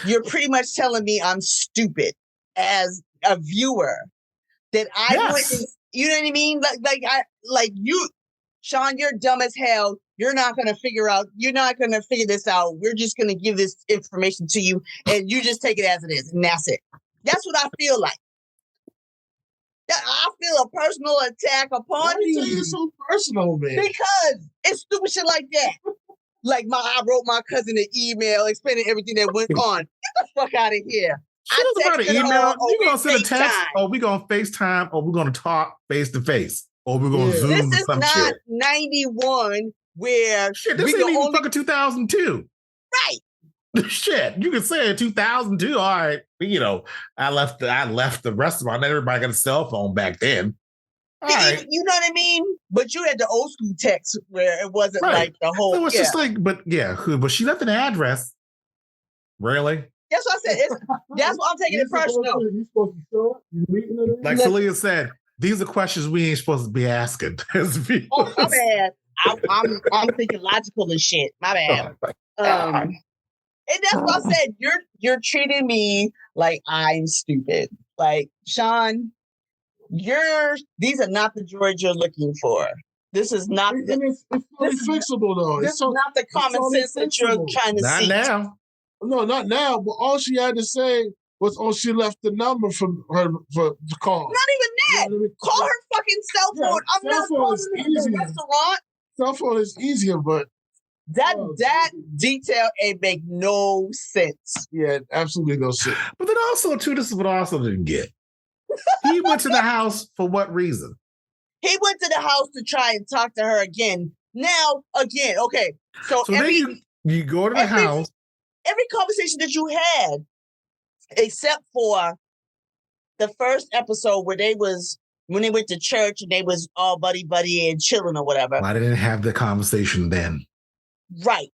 you're pretty much telling me I'm stupid as a viewer. That I wouldn't, you know what I mean? Like you, Sean, you're dumb as hell. You're not going to figure this out. We're just going to give this information to you and you just take it as it is. And that's it. That's what I feel like. I feel a personal attack upon me. Why are you so personal, man? Because it's stupid shit like that. Like I wrote my cousin an email explaining everything that went on. Get the fuck out of here. She was about an email. You gonna send a text, or we gonna FaceTime, or we're gonna talk face to face, or we're gonna Zoom. This is not shit. 91 where shit. This ain't even fucking 2002. Right. Shit, you can say in 2002. All right, I left the restaurant. Not everybody got a cell phone back then. All right. You know what I mean? But you had the old school text where it wasn't like the whole. So it's just like, but she left an address. Really? That's what I said. That's why I'm taking it personal. You supposed to show up? You meeting it? Like Saleia said, these are questions we ain't supposed to be asking. Oh, my bad. I'm thinking logical and shit. My bad. And that's why I said you're treating me like I'm stupid. Like, Sean, these are not the droids you're looking for. This is not it's fixable though. This is not the common sense that you're trying to see. Not now. No, not now. But all she had to say was, she left the number for her for the call. Not even that. You know what I mean? Call her fucking cell phone. Yeah, I'm not calling her in the restaurant. Cell phone is easier, but that detail ain't make no sense. Yeah, absolutely no sense. But then also, too, this is what I also didn't get. He went to the house for what reason? He went to the house to try and talk to her again. Now, again, okay. So then you go to the house. Every conversation that you had, except for the first episode when they went to church and they was all buddy and chilling or whatever. Why didn't they have the conversation then? Right.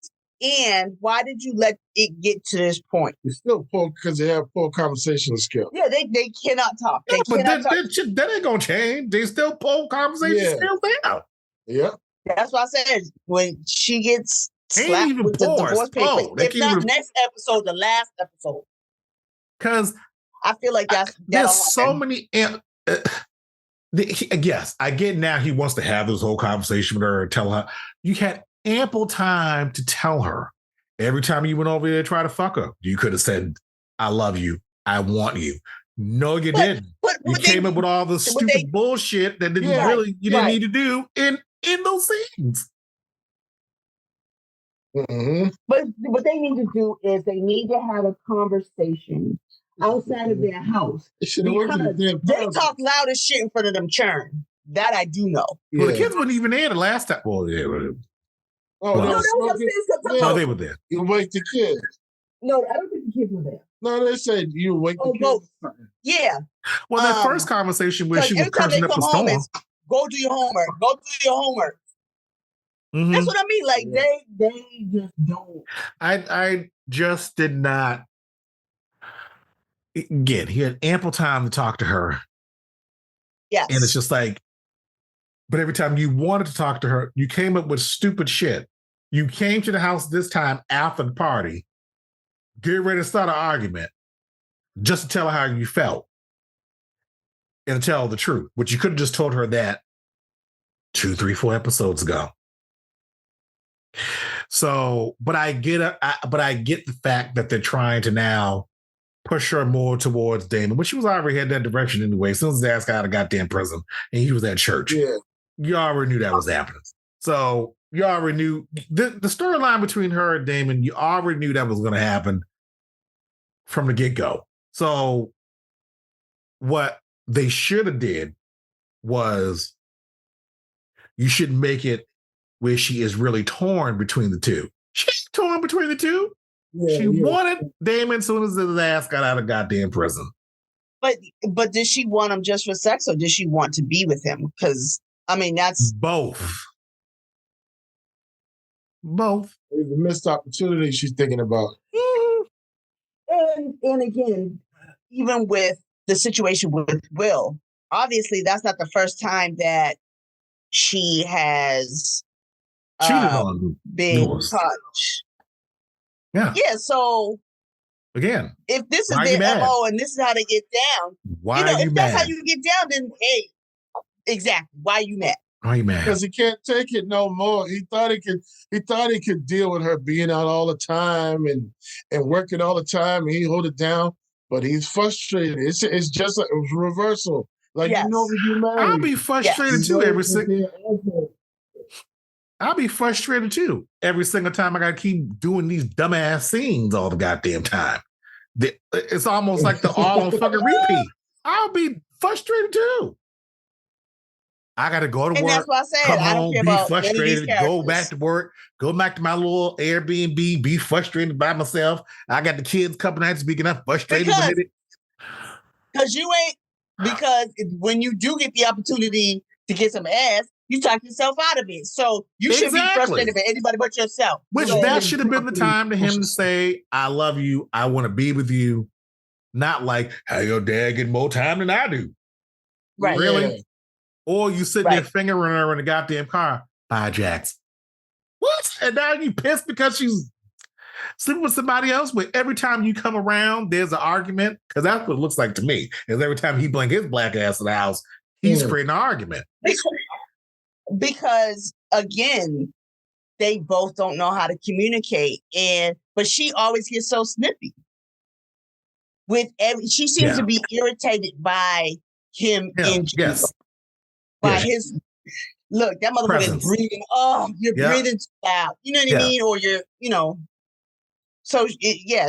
And why did you let it get to this point? It's still poor because they have poor conversational skills. Yeah, they cannot talk. That ain't gonna change. They still poor conversation skills there. Yeah. That's why I said when she gets slapped with the divorce paper. If not next episode, the last episode. Because I feel like there's so many. Yes, I get now he wants to have this whole conversation with her and tell her. You had ample time to tell her. Every time you went over there to try to fuck her, you could have said, I love you. I want you. No, you didn't. You came up with all the stupid bullshit that didn't need to do in those scenes. Mm-hmm. But what they need to do is they need to have a conversation outside of their house. Because they talk loud as shit in front of them churn. That I do know. Well, the kids weren't even there the last time. Well, yeah. No, they were there. You wake the kids. No, I don't think the kids were there. No, they said you wake the kids. Yeah. Well, that first conversation where she was cursing up the storm. Go do your homework. Go do your homework. Mm-hmm. That's what I mean. Like they just don't. I just did not. Again, he had ample time to talk to her. Yes. And it's just like, but every time you wanted to talk to her, you came up with stupid shit. You came to the house this time after the party, get ready to start an argument just to tell her how you felt and to tell her the truth, which you could have just told her that 2, 3, 4 episodes ago. So, but I get the fact that they're trying to now push her more towards Damon, but she was already headed that direction anyway. As soon as his ass got out of goddamn prison and he was at church, you already knew that was happening. So you already knew the storyline between her and Damon. You already knew that was going to happen from the get-go. So what they should have did was you should make it where she is really torn between the two. She's torn between the two. She wanted Damon as soon as his ass got out of goddamn prison. But did she want him just for sex or did she want to be with him? Because, I mean, that's... Both. Both. It's a missed opportunity she's thinking about. Mm-hmm. And again, even with the situation with Will, obviously that's not the first time that she has been touched. Yeah. Yeah, so again, if this is their MO and this is how they get down, if that's how you get down, then hey, exactly. Why are you mad? Why are you mad? Because he can't take it no more. He thought he could deal with her being out all the time and working all the time, and he hold it down. But he's frustrated. It's just a reversal. Like you know, when you married, I'll be frustrated too every single. I'll be frustrated too every single time I got to keep doing these dumbass scenes all the goddamn time. It's almost like the all on fucking repeat. I'll be frustrated too. I got to go to work, that's what I said. come home, be frustrated, go back to work, go back to my little Airbnb, be frustrated by myself. I got the kids coming out speaking up, frustrated with it. Because when you do get the opportunity to get some ass, You talk yourself out of it. So you shouldn't be frustrated with anybody but yourself. Which that should have been the time to him to say, I love you. I want to be with you. Not like, how your dad get more time than I do. Right. Really? Yeah. Or you sit there fingering her in the goddamn car. Bye, Jax. What? And now you pissed because she's sleeping with somebody else? But every time you come around, there's an argument. Because that's what it looks like to me. Is every time he bring his black ass to the house, he's creating an argument. Because again, they both don't know how to communicate. But she always gets so snippy. She seems to be irritated by him in general. Yes. By his look, that motherfucker is breathing. Oh, you're breathing too loud. You know what I mean? Or you're, So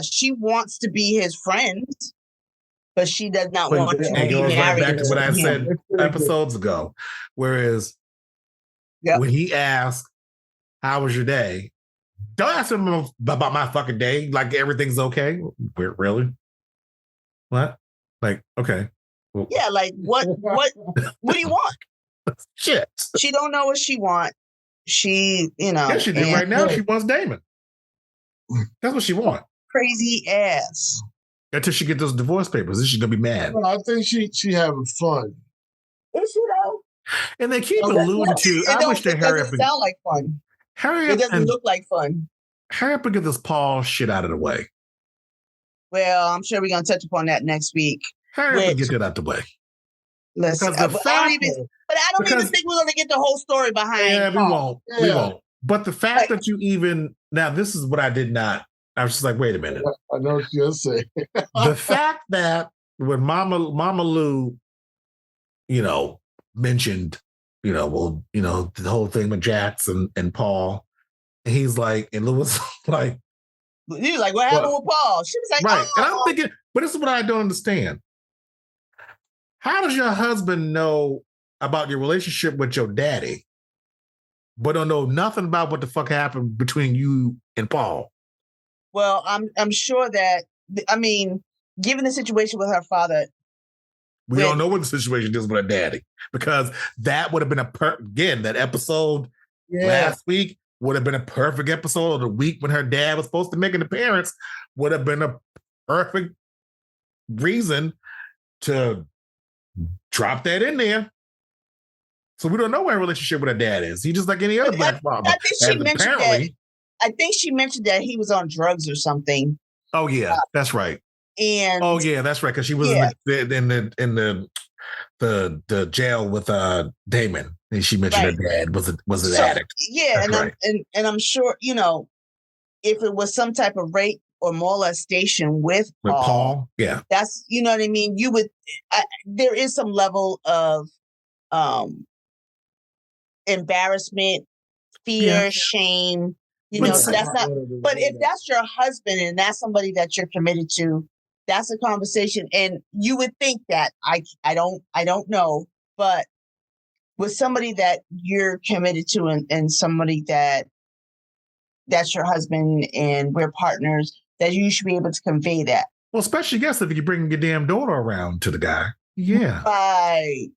she wants to be his friend, but she does not want to be married. Right back to what I said episodes ago. Whereas when he asked, "How was your day?" Don't ask him about my fucking day. Like everything's okay. Really? What? Like, okay. Well, yeah, like what do you want? Shit. She don't know what she wants. She, Yeah, she did right now. She wants Damon. That's what she wants. Crazy ass. Until she gets those divorce papers, then she's gonna be mad. Well, I think she having fun. Is she though? And they keep alluding to. I wish they hurry up. It doesn't sound like fun. Hurry up. It doesn't look like fun. Hurry up and get this Paul shit out of the way. Well, I'm sure we're gonna touch upon that next week. Hurry up and get that out the way. Listen, I don't even think we're gonna get the whole story behind. Yeah, Paul. We won't. But the fact that you even now, this is what I did not. I was just like, wait a minute. I know what you're gonna say. The fact that when Mama Lou, mentioned, the whole thing with Jax and Paul, and he's like, and Lou was like, he was like, what happened with Paul? She was like, right. And I'm thinking, but this is what I don't understand. How does your husband know about your relationship with your daddy, but don't know nothing about what the fuck happened between you and Paul? Well, I'm sure that, given the situation with her father. We don't know what the situation is with her daddy, because that would have been again, that episode last week would have been a perfect episode of the week when her dad was supposed to make an appearance, would have been a perfect reason to drop that in there. So we don't know what her relationship with her dad is. He's just like any other black father. I think she mentioned that he was on drugs or something. Oh yeah, that's right. And that's right, because she was in the jail with Damon, and she mentioned her dad was an addict. Yeah, and I'm sure if it was some type of rape or molestation with Paul, that's what I mean. You would there is some level of embarrassment, fear, shame. So that's not. But if that's your husband and that's somebody that you're committed to, that's a conversation. And you would think that I don't know, but with somebody that you're committed to and somebody that's your husband and we're partners, that you should be able to convey that. Well, especially if you bring your damn daughter around to the guy. Yeah. Right.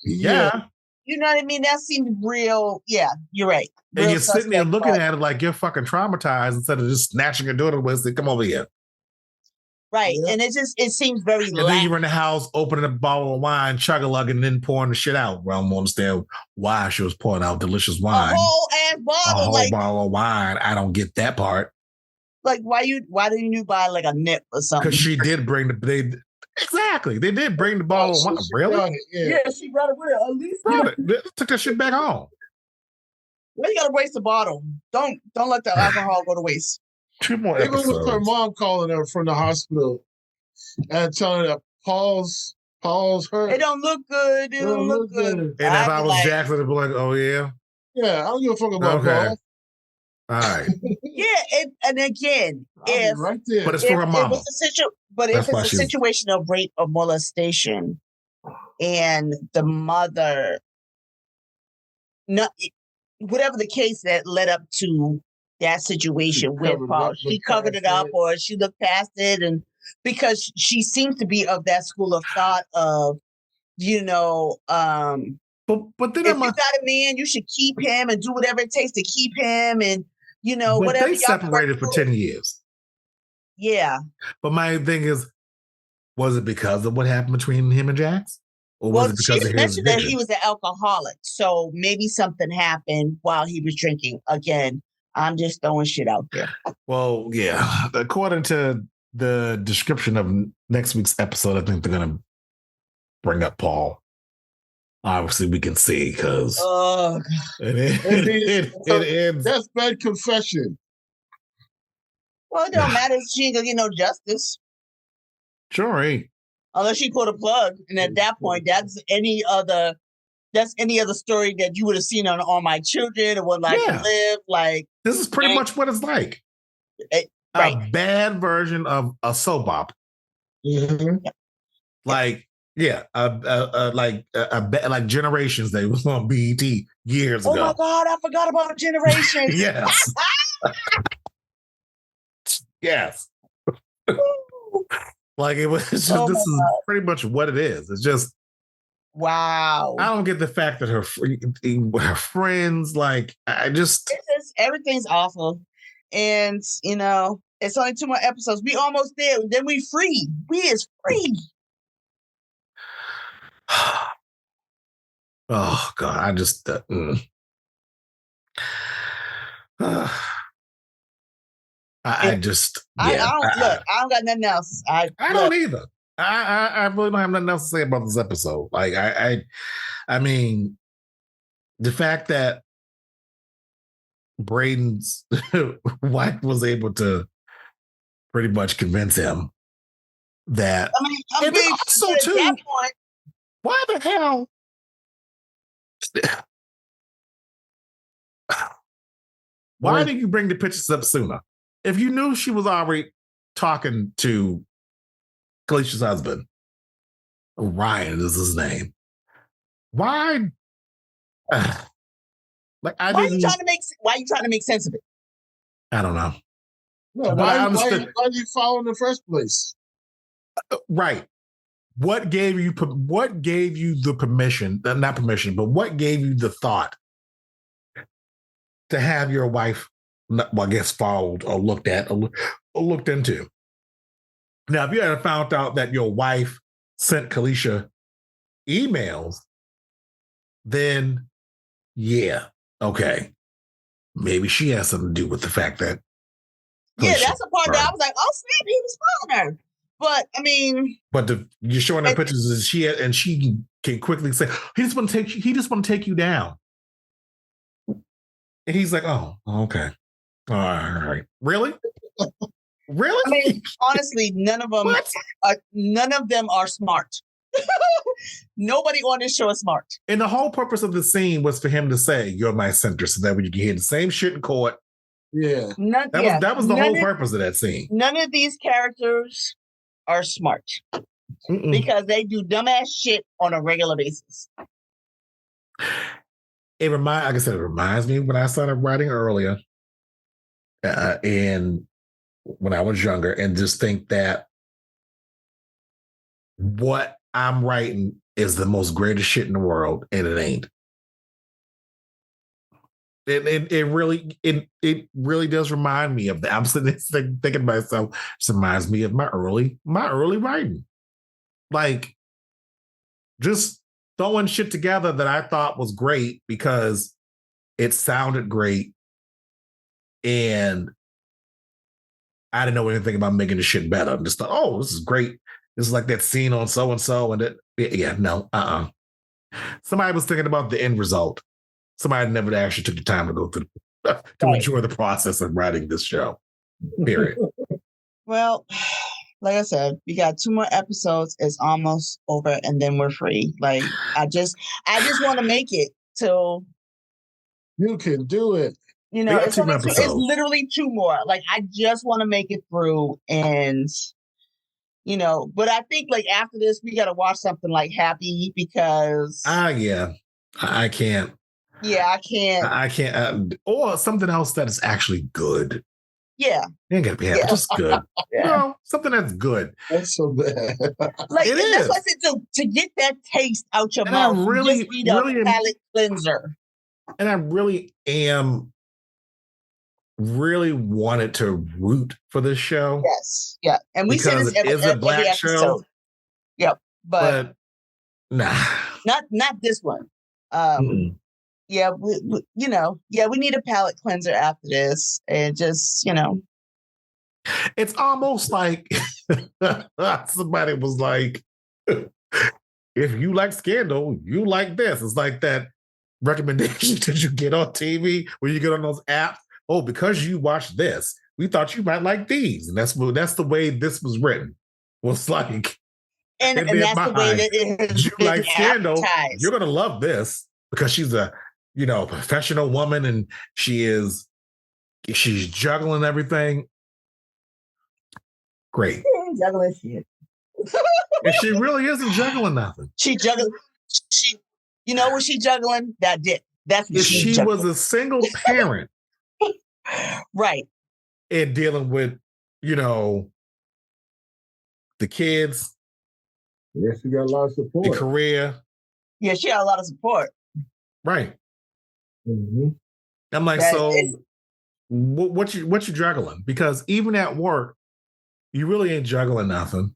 Yeah. You know what I mean? That seems real. Yeah, you're right. Real and you're sitting there looking at it like you're fucking traumatized instead of just snatching your daughter away and saying, come over here. Right. Yeah. And it seems very And then you're in the house opening a bottle of wine, chug-a-lugging, and then pouring the shit out. Well, I don't understand why she was pouring out delicious wine. A whole ass bottle. A whole bottle of wine. I don't get that part. Like, why didn't you buy like a nip or something? Because she did bring Exactly. They did bring the bottle of wine. Really? Yeah, she brought it with her. At least took that shit back home. Why you gotta waste the bottle? Don't let the alcohol go to waste. 2 more episodes. Even with her mom calling her from the hospital and telling her that Paul's hurt. It don't look good. It don't look good. And if I was Jackson, I'd be like, oh yeah? Yeah, I don't give a fuck about Paul. All right. Yeah, and again, right there. But it's for her mama. If it's a situation of rape or molestation, and the mother, whatever the case that led up to that situation with Paul, she covered it up or she looked past it, and because she seems to be of that school of thought of, But But then if you got a man, you should keep him and do whatever it takes to keep him, and but whatever. They separated for 10 years. Yeah. But my thing is, was it because of what happened between him and Jax? Or was it because of his mentioned that he was an alcoholic, so maybe something happened while he was drinking. Again, I'm just throwing shit out there. Well, yeah. According to the description of next week's episode, I think they're going to bring up Paul. Obviously, we can see because it ends. Deathbed confession. Well, it don't matter. She ain't gonna get no justice. Sure ain't. Unless she pulled a plug, and at that point, that's any other story that you would have seen on All My Children or What Life to Live. Like, this is pretty much what it's like. Right. A bad version of a soap opera. Mm-hmm. Like, like Generations. They was on BET years ago. Oh my God, I forgot about Generations. Yes. Yes. Like it was just, this is pretty much what it is. It's just, wow. I don't get the fact that her friends, like, everything's awful. And, it's only 2 more episodes. We almost there. Then we free. We is free. Oh God, I just, I don't got nothing else. I don't either. I really don't have nothing else to say about this episode. Like I mean, the fact that Braden's wife was able to pretty much convince him that. I mean, I'm being also too. At that point, why the hell? Why did you bring the pictures up sooner? If you knew she was already talking to Kalicia's husband, Ryan is his name. Why? Why are you trying to make sense of it? I don't know. No, why are you following in the first place? Right. What gave you the permission? Not permission, but what gave you the thought to have your wife, I guess, followed or looked at or looked into? Now, if you had found out that your wife sent Kalisha emails, then yeah, okay, maybe she has something to do with the fact that. Yeah, that's the part that I was like, oh snap, he was following her. But I mean, you're showing her pictures, and she can quickly say, he just want to take you down. And he's like, oh, okay. All right. Really? Really? I mean, honestly, none of them are smart. Nobody on this show is smart. And the whole purpose of the scene was for him to say, you're my center, so that way you can hear the same shit in court. Yeah. That was the whole purpose of that scene. None of these characters are smart. Because they do dumbass shit on a regular basis. Like I said, it reminds me when I started writing earlier, and when I was younger, and just think that what I'm writing is the most greatest shit in the world, and it ain't. It really does remind me of that. I'm sitting there thinking to myself, it reminds me of my early writing. Like, just throwing shit together that I thought was great because it sounded great, and I didn't know anything about making the shit better. I just thought, oh, this is great. This is like that scene on so and so, and somebody was thinking about the end result. Somebody never actually took the time to go through to enjoy the process of writing this show. Period. Well, like I said, we got 2 more episodes. It's almost over, and then we're free. Like I just want to make it till you can do it. It's literally 2 more. Like I just want to make it through, and but I think like after this, we got to watch something like Happy because yeah, I can't. Yeah, I can't. I can't. Or something else that is actually good. Yeah. It ain't gonna be happy. Just good. Yeah. No, something that's good. That's so bad. Like It is. that's why I said to get that taste out your And mouth. I really, you just need a palate cleanser. And I really wanted to root for this show. Yes. Yeah. And we say this every black episode. Show. Yep. But nah. Not this one. Yeah, we need a palate cleanser after this, and just it's almost like somebody was like, if you like Scandal, you like this. It's like that recommendation that you get on TV when you get on those apps. Oh, because you watched this, we thought you might like these, and that's the way this was written. Was like, and that's the way that it has you been like Scandal, advertised. You're gonna love this because she's a professional woman, and she's juggling everything. Great. Juggling shit. And she really isn't juggling nothing. She juggling. You know what she juggling? That dick. That's what if she juggling. Was a single parent, right, and dealing with the kids. Yeah, she got a lot of support. The career. Yeah, she got a lot of support. Right. Mm-hmm. I'm like, what you juggling? Because even at work, you really ain't juggling nothing.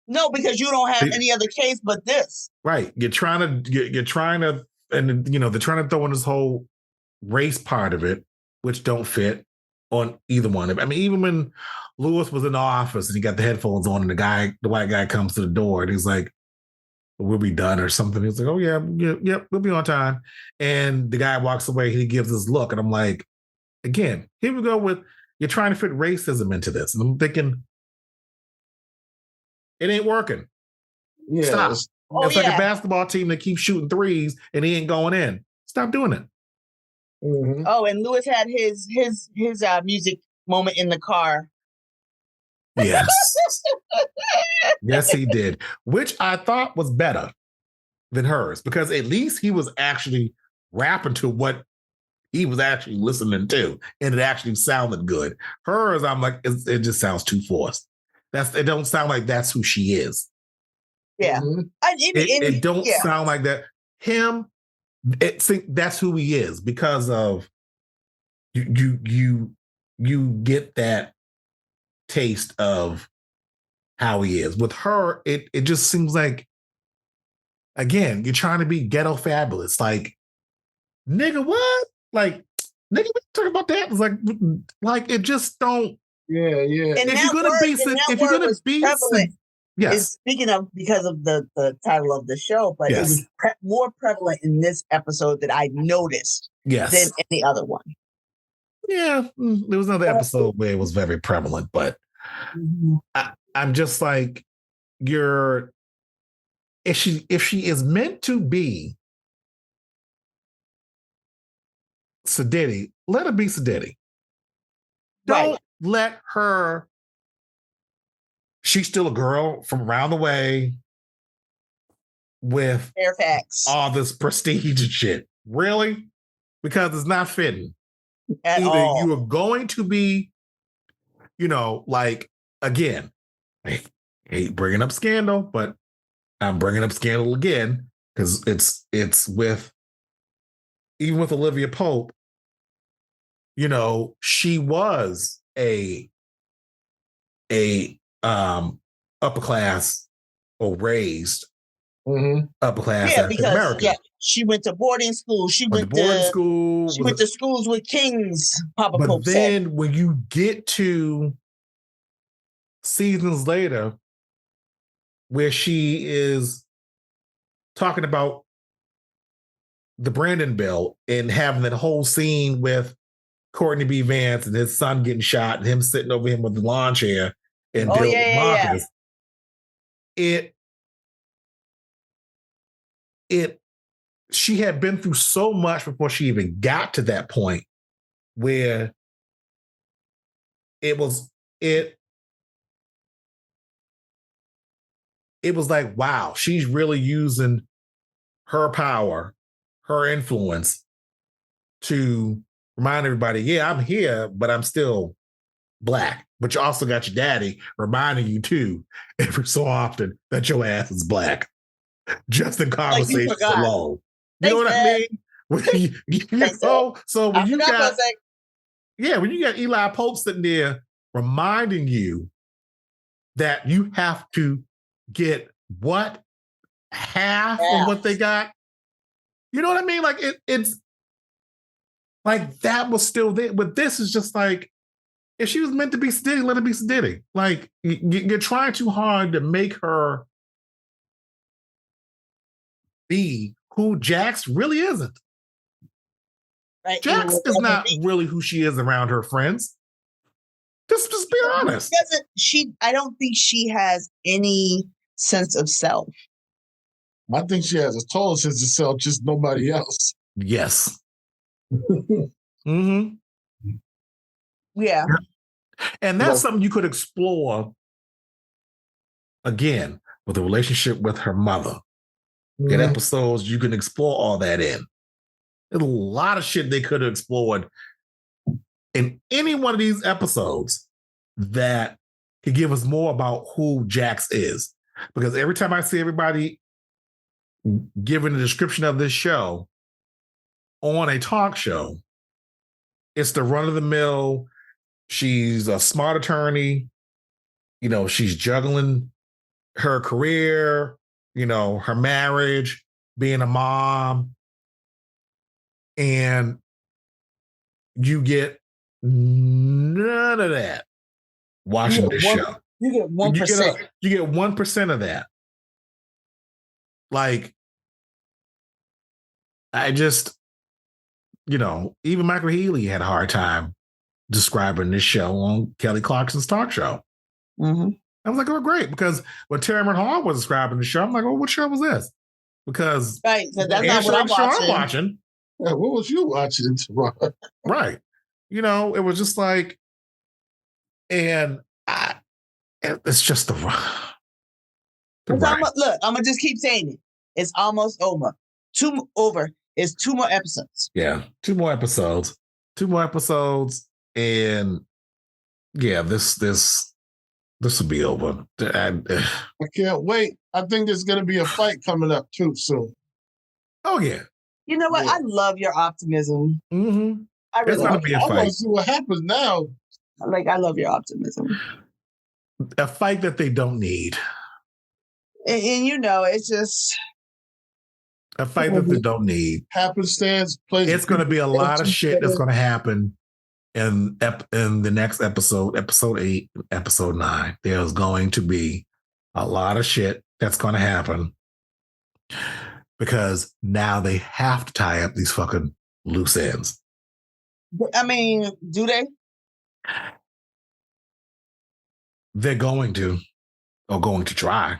No, because you don't have any other case but this. Right. You're trying to, and they're trying to throw in this whole race part of it, which don't fit on either one. I mean, even when Lewis was in the office and he got the headphones on, and the white guy comes to the door and he's like, "We'll be done," or something. He's like, "Oh yeah, we'll be on time." And the guy walks away. He gives this look, and I'm like, again, here we go with you're trying to fit racism into this, and I'm thinking, it ain't working. Yeah, stop. It's like a basketball team that keeps shooting threes and he ain't going in. Stop doing it. Mm-hmm. Oh, and Lewis had his music moment in the car. Yes. Yes, he did. Which I thought was better than hers, because at least he was actually rapping to what he was actually listening to, and it actually sounded good. Hers, I'm like, it just sounds too forced. It don't sound like that's who she is. Yeah. Mm-hmm. It don't sound like that. Him, that's who he is, because of you get that taste of how he is. With her, it just seems like, again, you're trying to be ghetto fabulous. Like, nigga, what? Like, nigga, we talking about that? It's like it just don't. Yeah. And if you're gonna be prevalent. Yes. Speaking of, because of the title of the show, but yes, it was more prevalent in this episode that I noticed than any other one. Yeah, there was another episode where it was very prevalent, but I'm just like, if she is meant to be Sadiddy, let her be Sadiddy. Don't let her. She's still a girl from around the way with Fairfax, all this prestige and shit. Really? Because it's not fitting. At all. You are going to be, like, again, I hate bringing up Scandal, but I'm bringing up Scandal again because it's even with Olivia Pope, she was a upper class or raised upper class African American. Yeah, she went to boarding school. She went to schools with kings. Papa Pope said. But then when you get to seasons later, where she is talking about the Brandon bill and having that whole scene with Courtney B. Vance and his son getting shot and him sitting over him with the lawn chair and dealing with Marcus. She had been through so much before she even got to that point where it was like, wow, she's really using her power, her influence to remind everybody, yeah, I'm here, but I'm still black, but you also got your daddy reminding you too every so often that your ass is black, just in conversations alone. You know what I mean? So when you got, when you got Eli Pope sitting there reminding you that you have to get what? Half of what they got? You know what I mean? Like it's like that was still there. But this is just like, if she was meant to be Sadiddy, let her be Sadiddy. Like you're trying too hard to make her be who Jax really isn't. Right. Jax is not really who she is around her friends. Just be honest. I don't think she has any sense of self. I think she has a total sense of self, just nobody else. Yes. Mm-hmm. Yeah. And that's something you could explore again with the relationship with her mother. In episodes, you can explore all that in. There's a lot of shit they could have explored in any one of these episodes that could give us more about who Jax is. Because every time I see everybody giving a description of this show on a talk show, it's the run-of-the-mill, she's a smart attorney, she's juggling her career, her marriage, being a mom, and you get none of that watching this show. You get 1%. You get 1% of that. Like, I just, even Michael Healy had a hard time describing this show on Kelly Clarkson's talk show. Mm-hmm. I was like, oh, great. Because when Terrell Hall was describing the show, I'm like, oh, what show was this? Because that's not what I'm watching. Yeah, what was you watching? Right. It was just like, and it's just the look, I'm going to just keep saying it. It's almost over. It's 2 more episodes. Yeah, 2 more episodes. 2 more episodes. And yeah, this will be over. I can't wait. I think there's going to be a fight coming up too soon. Oh, yeah. You know what? Yeah. I love your optimism. Mm-hmm. I really going to be a fight. I want to see what happens now. I love your optimism. A fight that they don't need. And it's just... A fight that they don't need. Happenstance. It's going to be a lot of shit that's going to happen in the next episode, episode 8, episode 9. There's going to be a lot of shit that's going to happen because now they have to tie up these fucking loose ends. I mean, do they? They're going to, or going to try.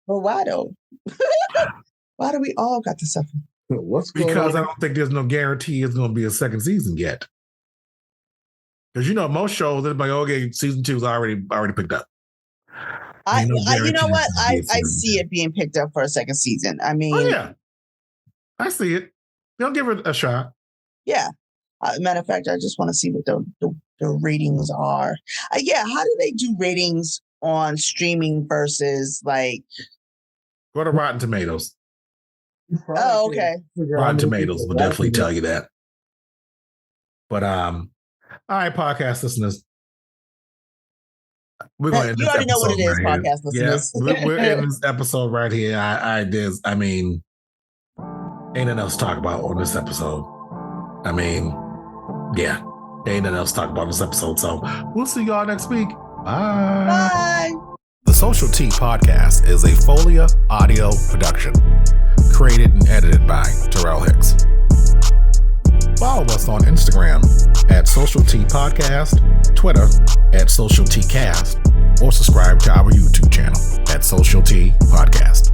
Well, why though? Why do we all got to suffer? Because I don't think there's no guarantee it's going to be a second season yet. Because most shows, they're like, okay, season 2 is already picked up. You know what? I see it being picked up for a second season. I mean, oh yeah, I see it. They'll give it a shot. Yeah. Matter of fact, I just want to see what the ratings are. How do they do ratings on streaming versus like? Go to Rotten Tomatoes. Oh, okay. Rotten Tomatoes will definitely tell you that. But all right, podcast listeners. We're going to end this episode. You already know what it is, podcast listeners. Yeah, we're in this episode right here. I mean, ain't nothing else to talk about on this episode. I mean, yeah, ain't nothing else to talk about on this episode. So we'll see y'all next week. Bye. Bye. The Social T Podcast is a Folia audio production. Created and edited by Terrell Hicks. Follow us on Instagram at Social T Podcast, Twitter at Social T Cast, or subscribe to our YouTube channel at Social T Podcast.